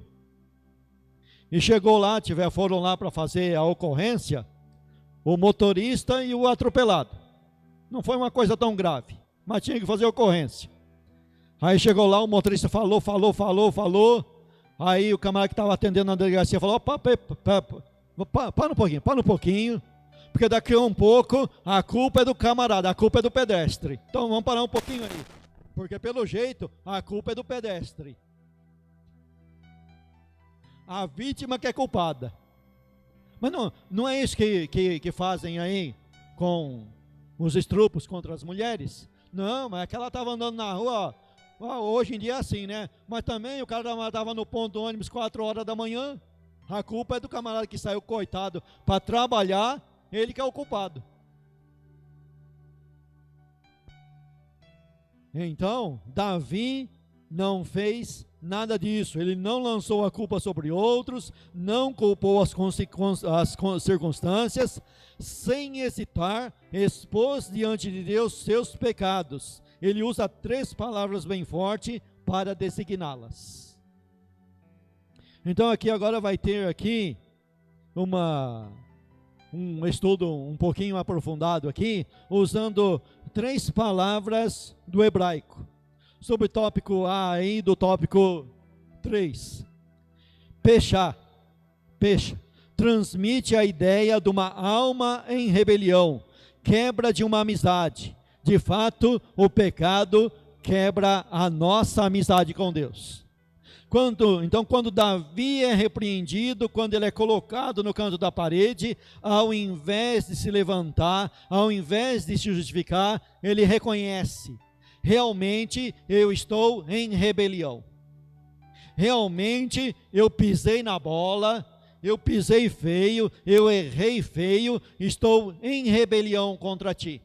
E chegou lá, foram lá para fazer a ocorrência, o motorista e o atropelado. Não foi uma coisa tão grave, mas tinha que fazer a ocorrência. Aí chegou lá, o motorista falou. Aí o camarada que estava atendendo na delegacia falou, para um pouquinho. Porque daqui a um pouco, a culpa é do camarada, a culpa é do pedestre. Então vamos parar um pouquinho aí. Porque pelo jeito, a culpa é do pedestre. A vítima que é culpada. Mas não é isso que fazem aí com os estrupos contra as mulheres? Não, mas é que ela estava andando na rua, hoje em dia é assim, né? Mas também o cara estava no ponto do ônibus 4 horas da manhã. A culpa é do camarada que saiu, coitado, para trabalhar. Ele que é o culpado. Então, Davi não fez nada disso. Ele não lançou a culpa sobre outros, não culpou as circunstâncias, sem hesitar, expôs diante de Deus seus pecados. Ele usa 3 palavras bem fortes para designá-las. Então aqui agora vai ter aqui um estudo um pouquinho aprofundado aqui, usando 3 palavras do hebraico, sobre o tópico A aí do tópico 3. Pecha, transmite a ideia de uma alma em rebelião, quebra de uma amizade. De fato, o pecado quebra a nossa amizade com Deus. Quando Davi é repreendido, quando ele é colocado no canto da parede, ao invés de se levantar, ao invés de se justificar, ele reconhece realmente eu estou em rebelião. Realmente eu pisei na bola, eu pisei feio, eu errei feio, estou em rebelião contra ti.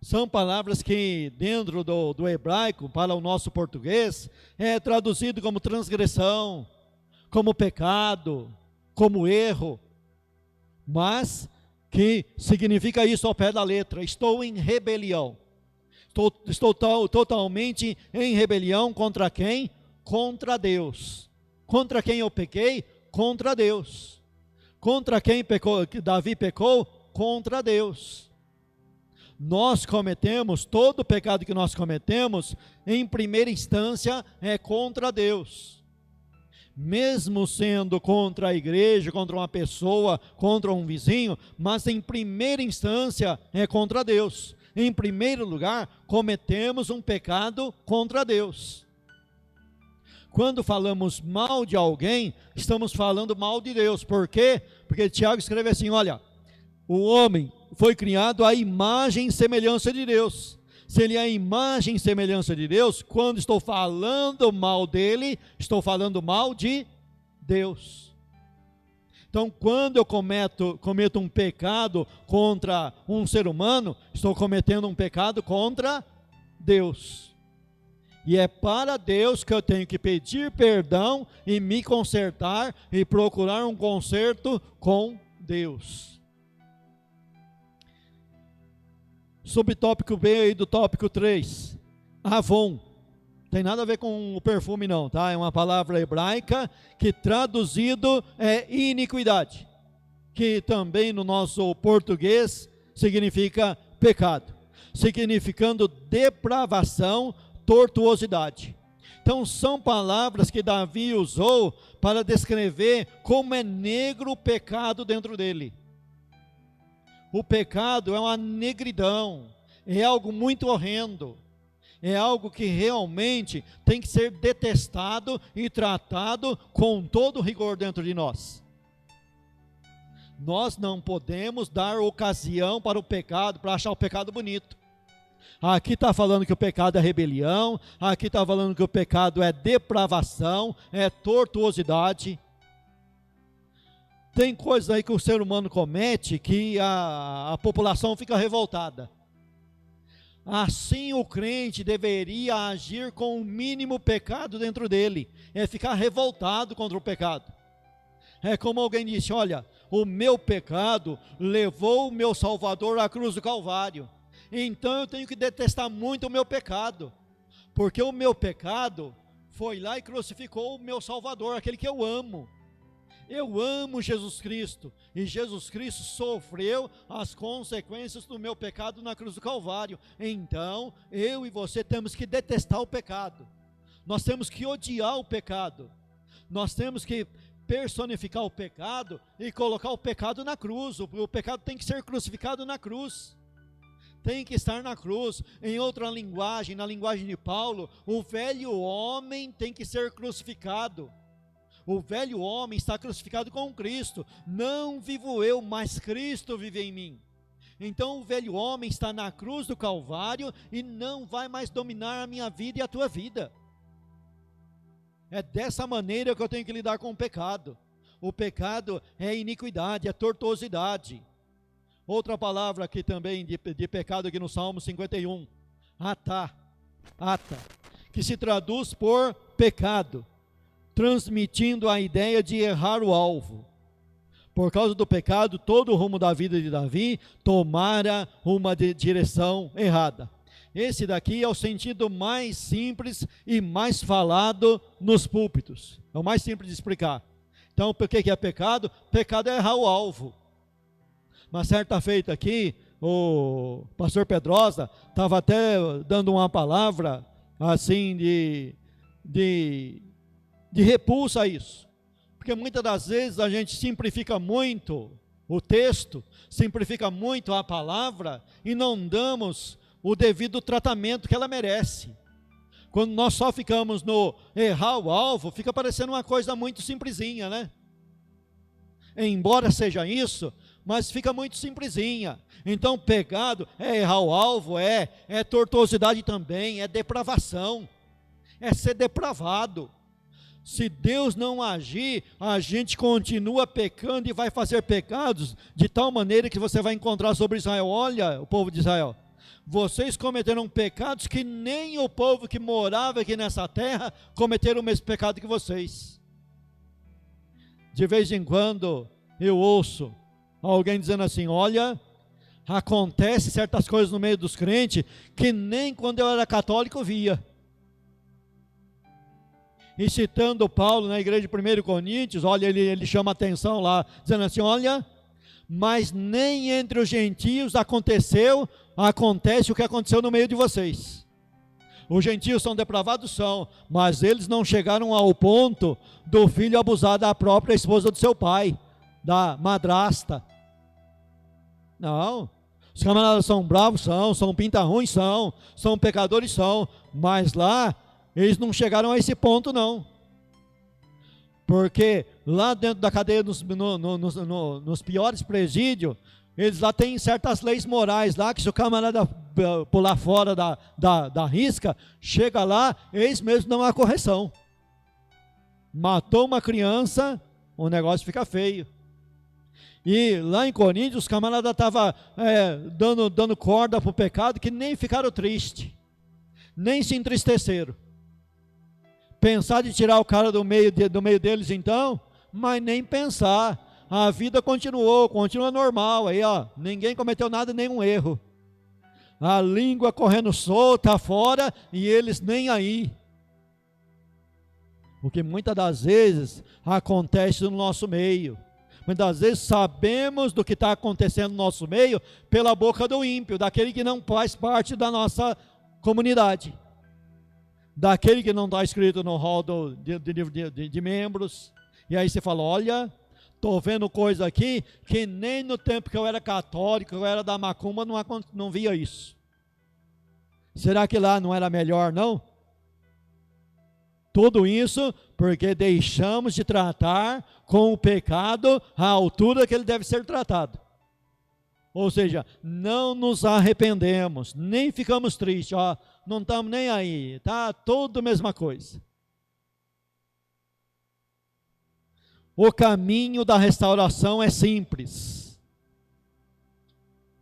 São palavras que dentro do hebraico, para o nosso português, é traduzido como transgressão, como pecado, como erro, mas que significa isso ao pé da letra: estou em rebelião. Estou totalmente em rebelião contra quem? Contra Deus. Contra quem eu pequei? Contra Deus. Contra quem Davi pecou? Contra Deus. Nós cometemos, todo pecado que nós cometemos, em primeira instância, é contra Deus. Mesmo sendo contra a igreja, contra uma pessoa, contra um vizinho, mas em primeira instância é contra Deus. Em primeiro lugar, cometemos um pecado contra Deus. Quando falamos mal de alguém, estamos falando mal de Deus. Por quê? Porque Tiago escreve assim: olha, o homem foi criado à imagem e semelhança de Deus. Se ele é a imagem e semelhança de Deus, quando estou falando mal dele, estou falando mal de Deus. Então, quando eu cometo um pecado contra um ser humano, estou cometendo um pecado contra Deus. E é para Deus que eu tenho que pedir perdão e me consertar e procurar um conserto com Deus. Subtópico B aí do tópico 3, Avon. Tem nada a ver com o perfume não, tá? É uma palavra hebraica que traduzido é iniquidade, que também no nosso português significa pecado, significando depravação, tortuosidade. Então são palavras que Davi usou para descrever como é negro o pecado dentro dele. O pecado é uma negridão, é algo muito horrendo, é algo que realmente tem que ser detestado e tratado com todo rigor dentro de nós. Nós não podemos dar ocasião para o pecado, para achar o pecado bonito. Aqui está falando que o pecado é rebelião, aqui está falando que o pecado é depravação, é tortuosidade. Tem coisas aí que o ser humano comete que a população fica revoltada. Assim o crente deveria agir com o mínimo pecado dentro dele, é ficar revoltado contra o pecado. É como alguém disse: olha, o meu pecado levou o meu Salvador à cruz do Calvário, então eu tenho que detestar muito o meu pecado, porque o meu pecado foi lá e crucificou o meu Salvador, aquele que eu amo. Eu amo Jesus Cristo, e Jesus Cristo sofreu as consequências do meu pecado na cruz do Calvário. Então, eu e você temos que detestar o pecado, nós temos que odiar o pecado, nós temos que personificar o pecado e colocar o pecado na cruz. O pecado tem que ser crucificado na cruz, tem que estar na cruz. Em outra linguagem, na linguagem de Paulo, o velho homem tem que ser crucificado. O velho homem está crucificado com Cristo. Não vivo eu, mas Cristo vive em mim. Então o velho homem está na cruz do Calvário e não vai mais dominar a minha vida e a tua vida. É dessa maneira que eu tenho que lidar com o pecado. O pecado é iniquidade, é tortuosidade. Outra palavra aqui também de pecado aqui no Salmo 51, ata, que se traduz por pecado, transmitindo a ideia de errar o alvo. Por causa do pecado, todo o rumo da vida de Davi tomara uma direção errada. Esse daqui é o sentido mais simples e mais falado nos púlpitos. É o mais simples de explicar. Então, o que é pecado? Pecado é errar o alvo. Uma certa feita aqui, o pastor Pedrosa estava até dando uma palavra assim de repulsa a isso, porque muitas das vezes a gente simplifica muito o texto, simplifica muito a palavra e não damos o devido tratamento que ela merece. Quando nós só ficamos no errar o alvo, fica parecendo uma coisa muito simplesinha, né? embora seja isso, mas fica muito simplesinha. Então pecado é errar o alvo, é tortuosidade também, é depravação, é ser depravado. Se Deus não agir, a gente continua pecando e vai fazer pecados de tal maneira que você vai encontrar sobre Israel. Olha, o povo de Israel, vocês cometeram pecados que nem o povo que morava aqui nessa terra cometeram o mesmo pecado que vocês. De vez em quando eu ouço alguém dizendo assim: olha, acontece certas coisas no meio dos crentes que nem quando eu era católico via. E citando Paulo na igreja de 1 Coríntios, olha, ele chama a atenção lá, dizendo assim: olha, mas nem entre os gentios acontece o que aconteceu no meio de vocês. Os gentios são depravados? São, mas eles não chegaram ao ponto do filho abusar da própria esposa do seu pai, da madrasta. Não, os camaradas são bravos? São pinta-ruins? São pecadores? São, mas lá eles não chegaram a esse ponto não, porque lá dentro da cadeia, nos piores presídios, eles lá têm certas leis morais lá, que se o camarada pular fora da risca, chega lá, eles mesmos dão uma correção. Matou uma criança, o negócio fica feio. E lá em Coríntios, os camaradas estavam dando corda para o pecado, que nem ficaram tristes, nem se entristeceram. Pensar de tirar o cara do meio deles então, mas nem pensar. A vida continua normal, aí ó, ninguém cometeu nada, nenhum erro. A língua correndo solta fora e eles nem aí. O que muitas das vezes acontece no nosso meio. Muitas das vezes sabemos do que está acontecendo no nosso meio pela boca do ímpio, daquele que não faz parte da nossa comunidade, daquele que não está escrito no hall de membros. E aí você fala: olha, estou vendo coisa aqui que nem no tempo que eu era católico, eu era da macumba, não via isso. Será que lá não era melhor não? Tudo isso porque deixamos de tratar com o pecado à altura que ele deve ser tratado. Ou seja, não nos arrependemos, nem ficamos tristes, ó, não estamos nem aí, tá tudo a mesma coisa. O caminho da restauração é simples.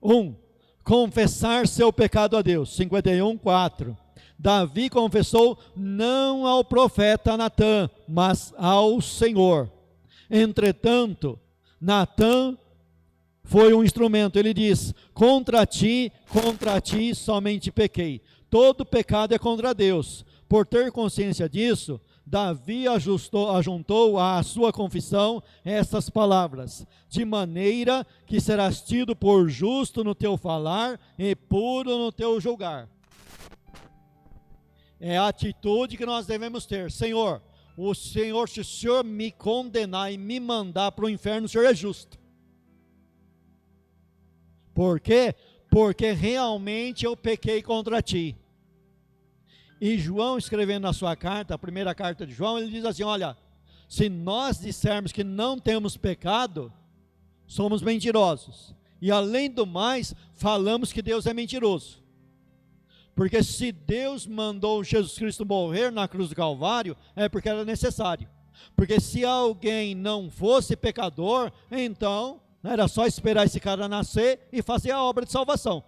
1. Confessar seu pecado a Deus. 51:4. Davi confessou não ao profeta Natã, mas ao Senhor. Entretanto, Natã foi um instrumento. Ele diz: contra ti somente pequei. Todo pecado é contra Deus. Por ter consciência disso, Davi ajuntou à sua confissão essas palavras: de maneira que serás tido por justo no teu falar e puro no teu julgar. É a atitude que nós devemos ter. Senhor, se o Senhor me condenar e me mandar para o inferno, o Senhor é justo. Por quê? Porque realmente eu pequei contra ti. E João, escrevendo na sua carta, a primeira carta de João, ele diz assim: olha, se nós dissermos que não temos pecado, somos mentirosos. E além do mais, falamos que Deus é mentiroso. Porque se Deus mandou Jesus Cristo morrer na cruz do Calvário, é porque era necessário. Porque se alguém não fosse pecador, então era só esperar esse cara nascer e fazer a obra de salvação.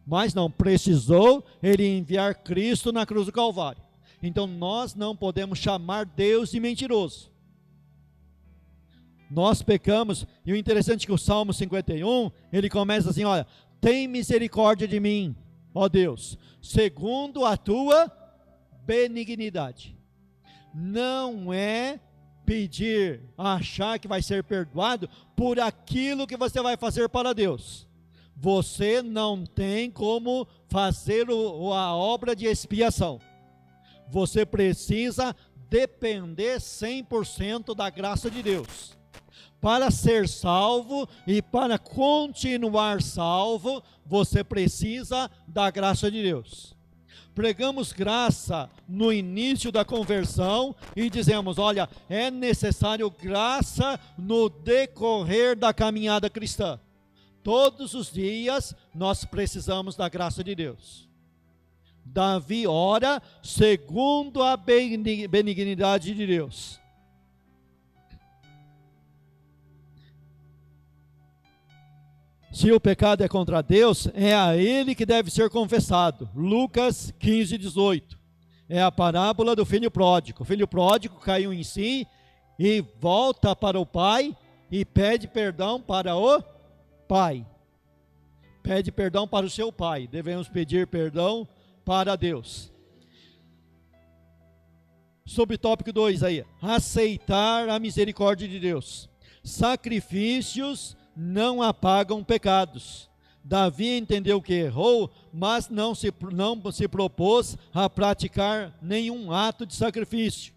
Mas não, precisou ele enviar Cristo na cruz do Calvário. Então nós não podemos chamar Deus de mentiroso. Nós pecamos, e o interessante é que o Salmo 51, ele começa assim: olha, tem misericórdia de mim, ó Deus, segundo a tua benignidade. Não é pedir, achar que vai ser perdoado por aquilo que você vai fazer para Deus. Você não tem como fazer a obra de expiação. Você precisa depender 100% da graça de Deus. Para ser salvo e para continuar salvo, você precisa da graça de Deus. Pregamos graça no início da conversão e dizemos, olha, é necessário graça no decorrer da caminhada cristã. Todos os dias nós precisamos da graça de Deus. Davi ora segundo a benignidade de Deus. Se o pecado é contra Deus, é a ele que deve ser confessado. Lucas 15, 18. É a parábola do filho pródigo. O filho pródigo caiu em si e volta para o pai e pede perdão para o pai. Pede perdão para o seu pai. Devemos pedir perdão para Deus. Subtópico 2 aí. Aceitar a misericórdia de Deus. Sacrifícios não apagam pecados. Davi entendeu que errou, mas não se propôs a praticar nenhum ato de sacrifício.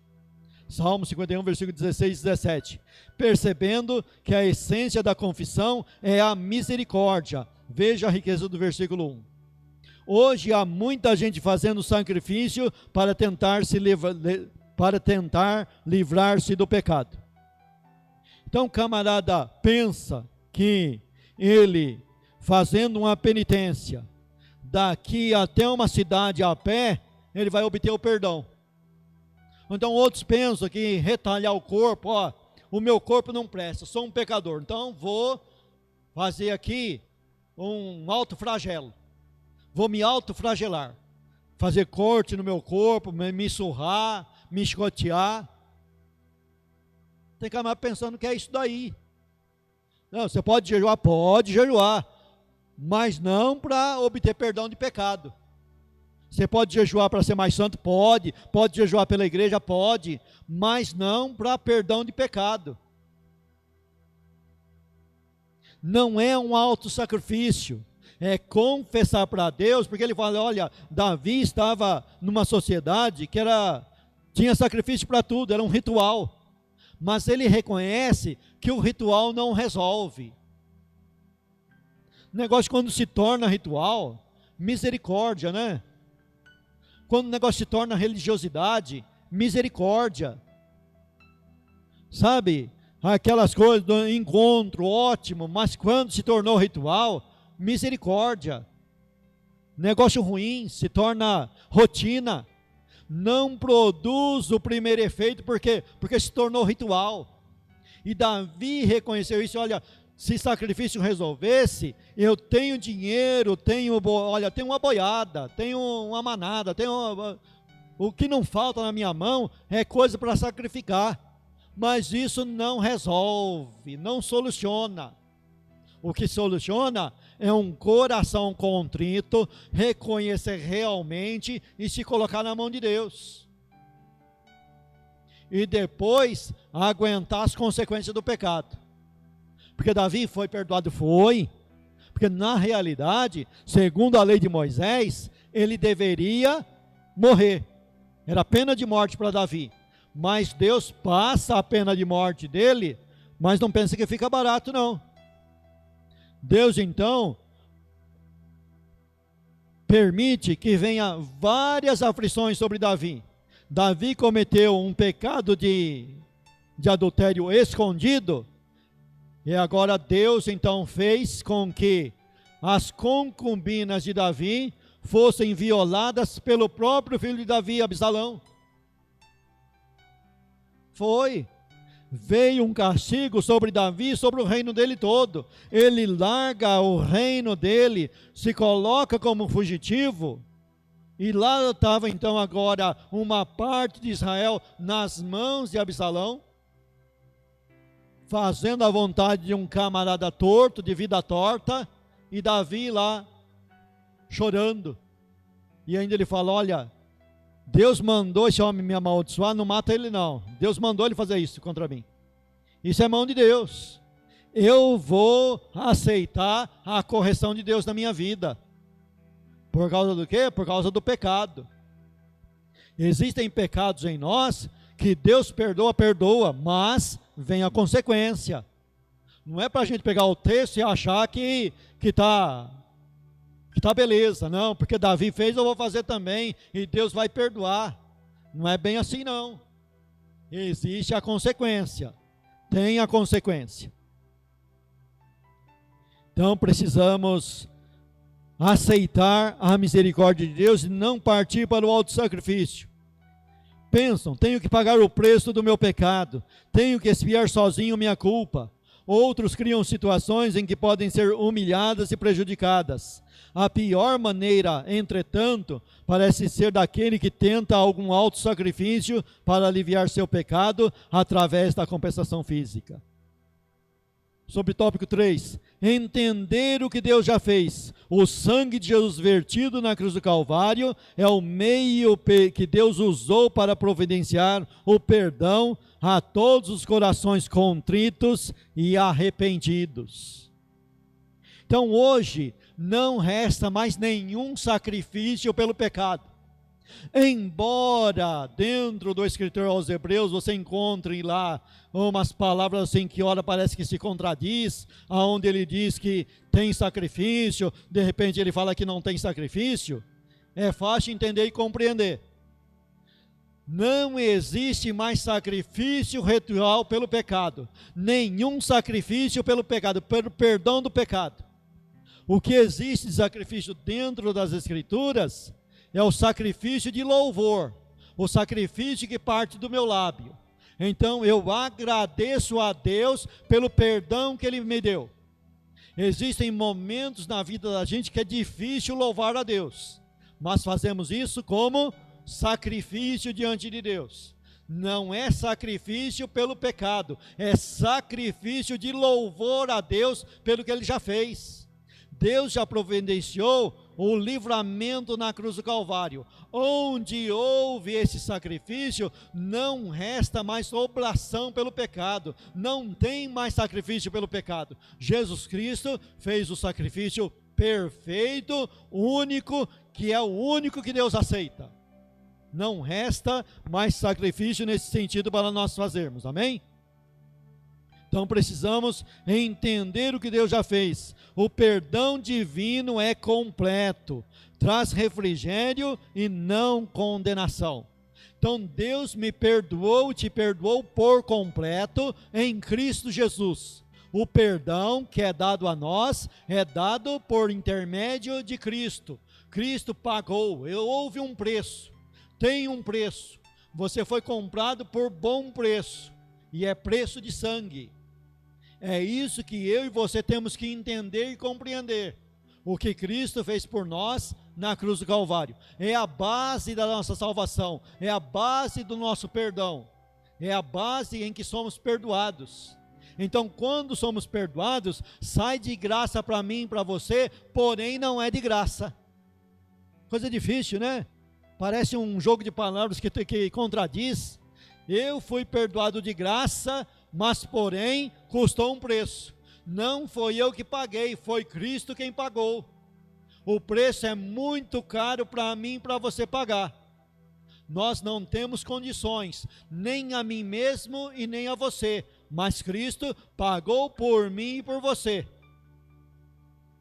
Salmo 51, versículo 16 e 17. Percebendo que a essência da confissão é a misericórdia. Veja a riqueza do versículo 1. Hoje há muita gente fazendo sacrifício para tentar livrar-se do pecado. Então o camarada pensa que ele, fazendo uma penitência, daqui até uma cidade a pé, ele vai obter o perdão. Então outros pensam que retalhar o corpo, o meu corpo não presta, sou um pecador, então vou fazer aqui um autoflagelo, vou me autoflagelar, fazer corte no meu corpo, me surrar, me escotear. Tem camarada pensando que é isso daí. Não, você pode jejuar, mas não para obter perdão de pecado. Você pode jejuar para ser mais santo? Pode jejuar pela igreja? Pode, mas não para perdão de pecado. Não é um auto-sacrifício, é confessar para Deus, porque ele fala, olha, Davi estava numa sociedade que tinha sacrifício para tudo, era um ritual. Mas ele reconhece que o ritual não resolve. O negócio quando se torna ritual, misericórdia, né? Quando o negócio se torna religiosidade, misericórdia. Sabe, aquelas coisas do encontro, ótimo, mas quando se tornou ritual, misericórdia. Negócio ruim se torna rotina. Não produz o primeiro efeito, porque se tornou ritual. E Davi reconheceu isso, olha, se sacrifício resolvesse, eu tenho dinheiro, tenho uma boiada, tenho uma manada, o que não falta na minha mão é coisa para sacrificar. Mas isso não resolve, não soluciona. O que soluciona é um coração contrito, reconhecer realmente e se colocar na mão de Deus. E depois aguentar as consequências do pecado. Porque Davi foi perdoado, foi. Porque na realidade, segundo a lei de Moisés, ele deveria morrer. Era pena de morte para Davi. Mas Deus passa a pena de morte dele, mas não pensa que fica barato não. Deus então permite que venha várias aflições sobre Davi. Davi cometeu um pecado de adultério escondido, e agora Deus então fez com que as concubinas de Davi fossem violadas pelo próprio filho de Davi, Absalão. Veio um castigo sobre Davi, sobre o reino dele todo. Ele larga o reino dele, se coloca como fugitivo, e lá estava então agora uma parte de Israel nas mãos de Absalão, fazendo a vontade de um camarada torto, de vida torta, e Davi lá chorando. E ainda ele fala, olha, Deus mandou esse homem me amaldiçoar, não mata ele não. Deus mandou ele fazer isso contra mim. Isso é mão de Deus. Eu vou aceitar a correção de Deus na minha vida. Por causa do quê? Por causa do pecado. Existem pecados em nós que Deus perdoa, mas vem a consequência. Não é para a gente pegar o texto e achar que que tá beleza, não, porque Davi fez, eu vou fazer também, e Deus vai perdoar. Não é bem assim não. Existe a consequência, tem a consequência. Então precisamos aceitar a misericórdia de Deus e não partir para o autossacrifício. Pensam, tenho que pagar o preço do meu pecado, tenho que expiar sozinho minha culpa. Outros criam situações em que podem ser humilhadas e prejudicadas. A pior maneira, entretanto, parece ser daquele que tenta algum autossacrifício para aliviar seu pecado através da compensação física. Sobre tópico 3, entender o que Deus já fez. O sangue de Jesus vertido na cruz do Calvário é o meio que Deus usou para providenciar o perdão a todos os corações contritos e arrependidos. Então hoje não resta mais nenhum sacrifício pelo pecado. Embora dentro do escritor aos Hebreus você encontre lá umas palavras assim que ora parece que se contradiz, aonde ele diz que tem sacrifício, de repente ele fala que não tem sacrifício, é fácil entender e compreender. Não existe mais sacrifício ritual pelo pecado, nenhum sacrifício pelo pecado, pelo perdão do pecado. O que existe de sacrifício dentro das Escrituras é o sacrifício de louvor, o sacrifício que parte do meu lábio. Então eu agradeço a Deus pelo perdão que Ele me deu. Existem momentos na vida da gente que é difícil louvar a Deus, mas fazemos isso como sacrifício diante de Deus. Não é sacrifício pelo pecado, é sacrifício de louvor a Deus pelo que Ele já fez. Deus já providenciou o livramento na cruz do Calvário. Onde houve esse sacrifício, não resta mais oblação pelo pecado, não tem mais sacrifício pelo pecado. Jesus Cristo fez o sacrifício perfeito, único, que é o único que Deus aceita. Não resta mais sacrifício nesse sentido para nós fazermos, amém? Então precisamos entender o que Deus já fez. O perdão divino é completo, traz refrigério e não condenação. Então Deus me perdoou, te perdoou por completo em Cristo Jesus. O perdão que é dado a nós é dado por intermédio de Cristo. Cristo pagou, houve um preço, tem um preço. Você foi comprado por bom preço e é preço de sangue. É isso que eu e você temos que entender e compreender. O que Cristo fez por nós na cruz do Calvário. É a base da nossa salvação. É a base do nosso perdão. É a base em que somos perdoados. Então, quando somos perdoados, sai de graça para mim e para você, porém não é de graça. Coisa difícil, né? Parece um jogo de palavras que contradiz. Eu fui perdoado de graça, mas porém custou um preço. Não foi eu que paguei, foi Cristo quem pagou. O preço é muito caro para mim e para você pagar. Nós não temos condições, nem a mim mesmo e nem a você, mas Cristo pagou por mim e por você.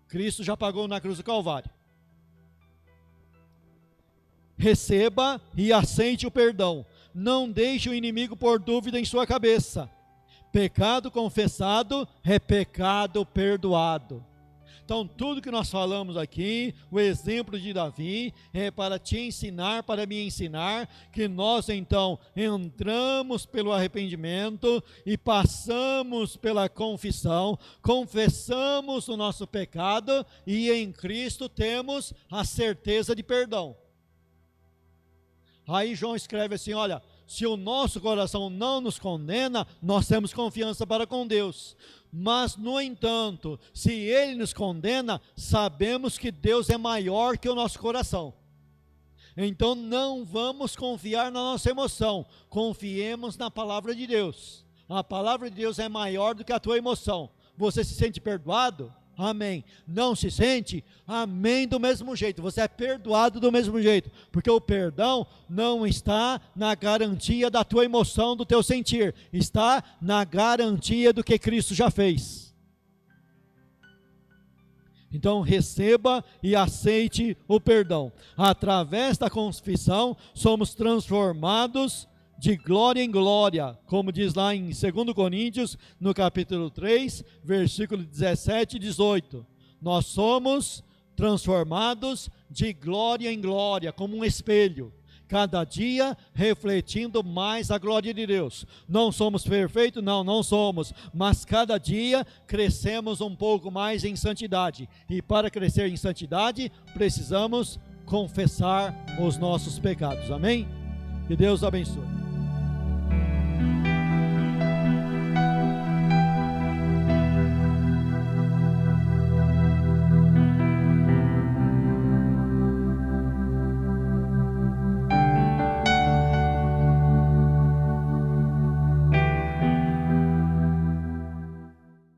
Cristo já pagou na cruz do Calvário. Receba e aceite o perdão. Não deixe o inimigo pôr dúvida em sua cabeça. Pecado confessado é pecado perdoado. Então tudo que nós falamos aqui, o exemplo de Davi, é para te ensinar, para me ensinar, que nós então entramos pelo arrependimento e passamos pela confissão, confessamos o nosso pecado e em Cristo temos a certeza de perdão. Aí João escreve assim, olha, se o nosso coração não nos condena, nós temos confiança para com Deus. Mas, no entanto, se Ele nos condena, sabemos que Deus é maior que o nosso coração. Então não vamos confiar na nossa emoção, confiemos na palavra de Deus. A palavra de Deus é maior do que a tua emoção. Você se sente perdoado? Amém. Não se sente? Amém do mesmo jeito. Você é perdoado do mesmo jeito. Porque o perdão não está na garantia da tua emoção, do teu sentir. Está na garantia do que Cristo já fez. Então receba e aceite o perdão. Através da confissão, somos transformados de glória em glória, como diz lá em 2 Coríntios, no capítulo 3, versículo 17 e 18. Nós somos transformados de glória em glória, como um espelho, cada dia refletindo mais a glória de Deus. Não somos perfeitos? Não somos, mas cada dia crescemos um pouco mais em santidade, e para crescer em santidade, precisamos confessar os nossos pecados, amém? Que Deus abençoe.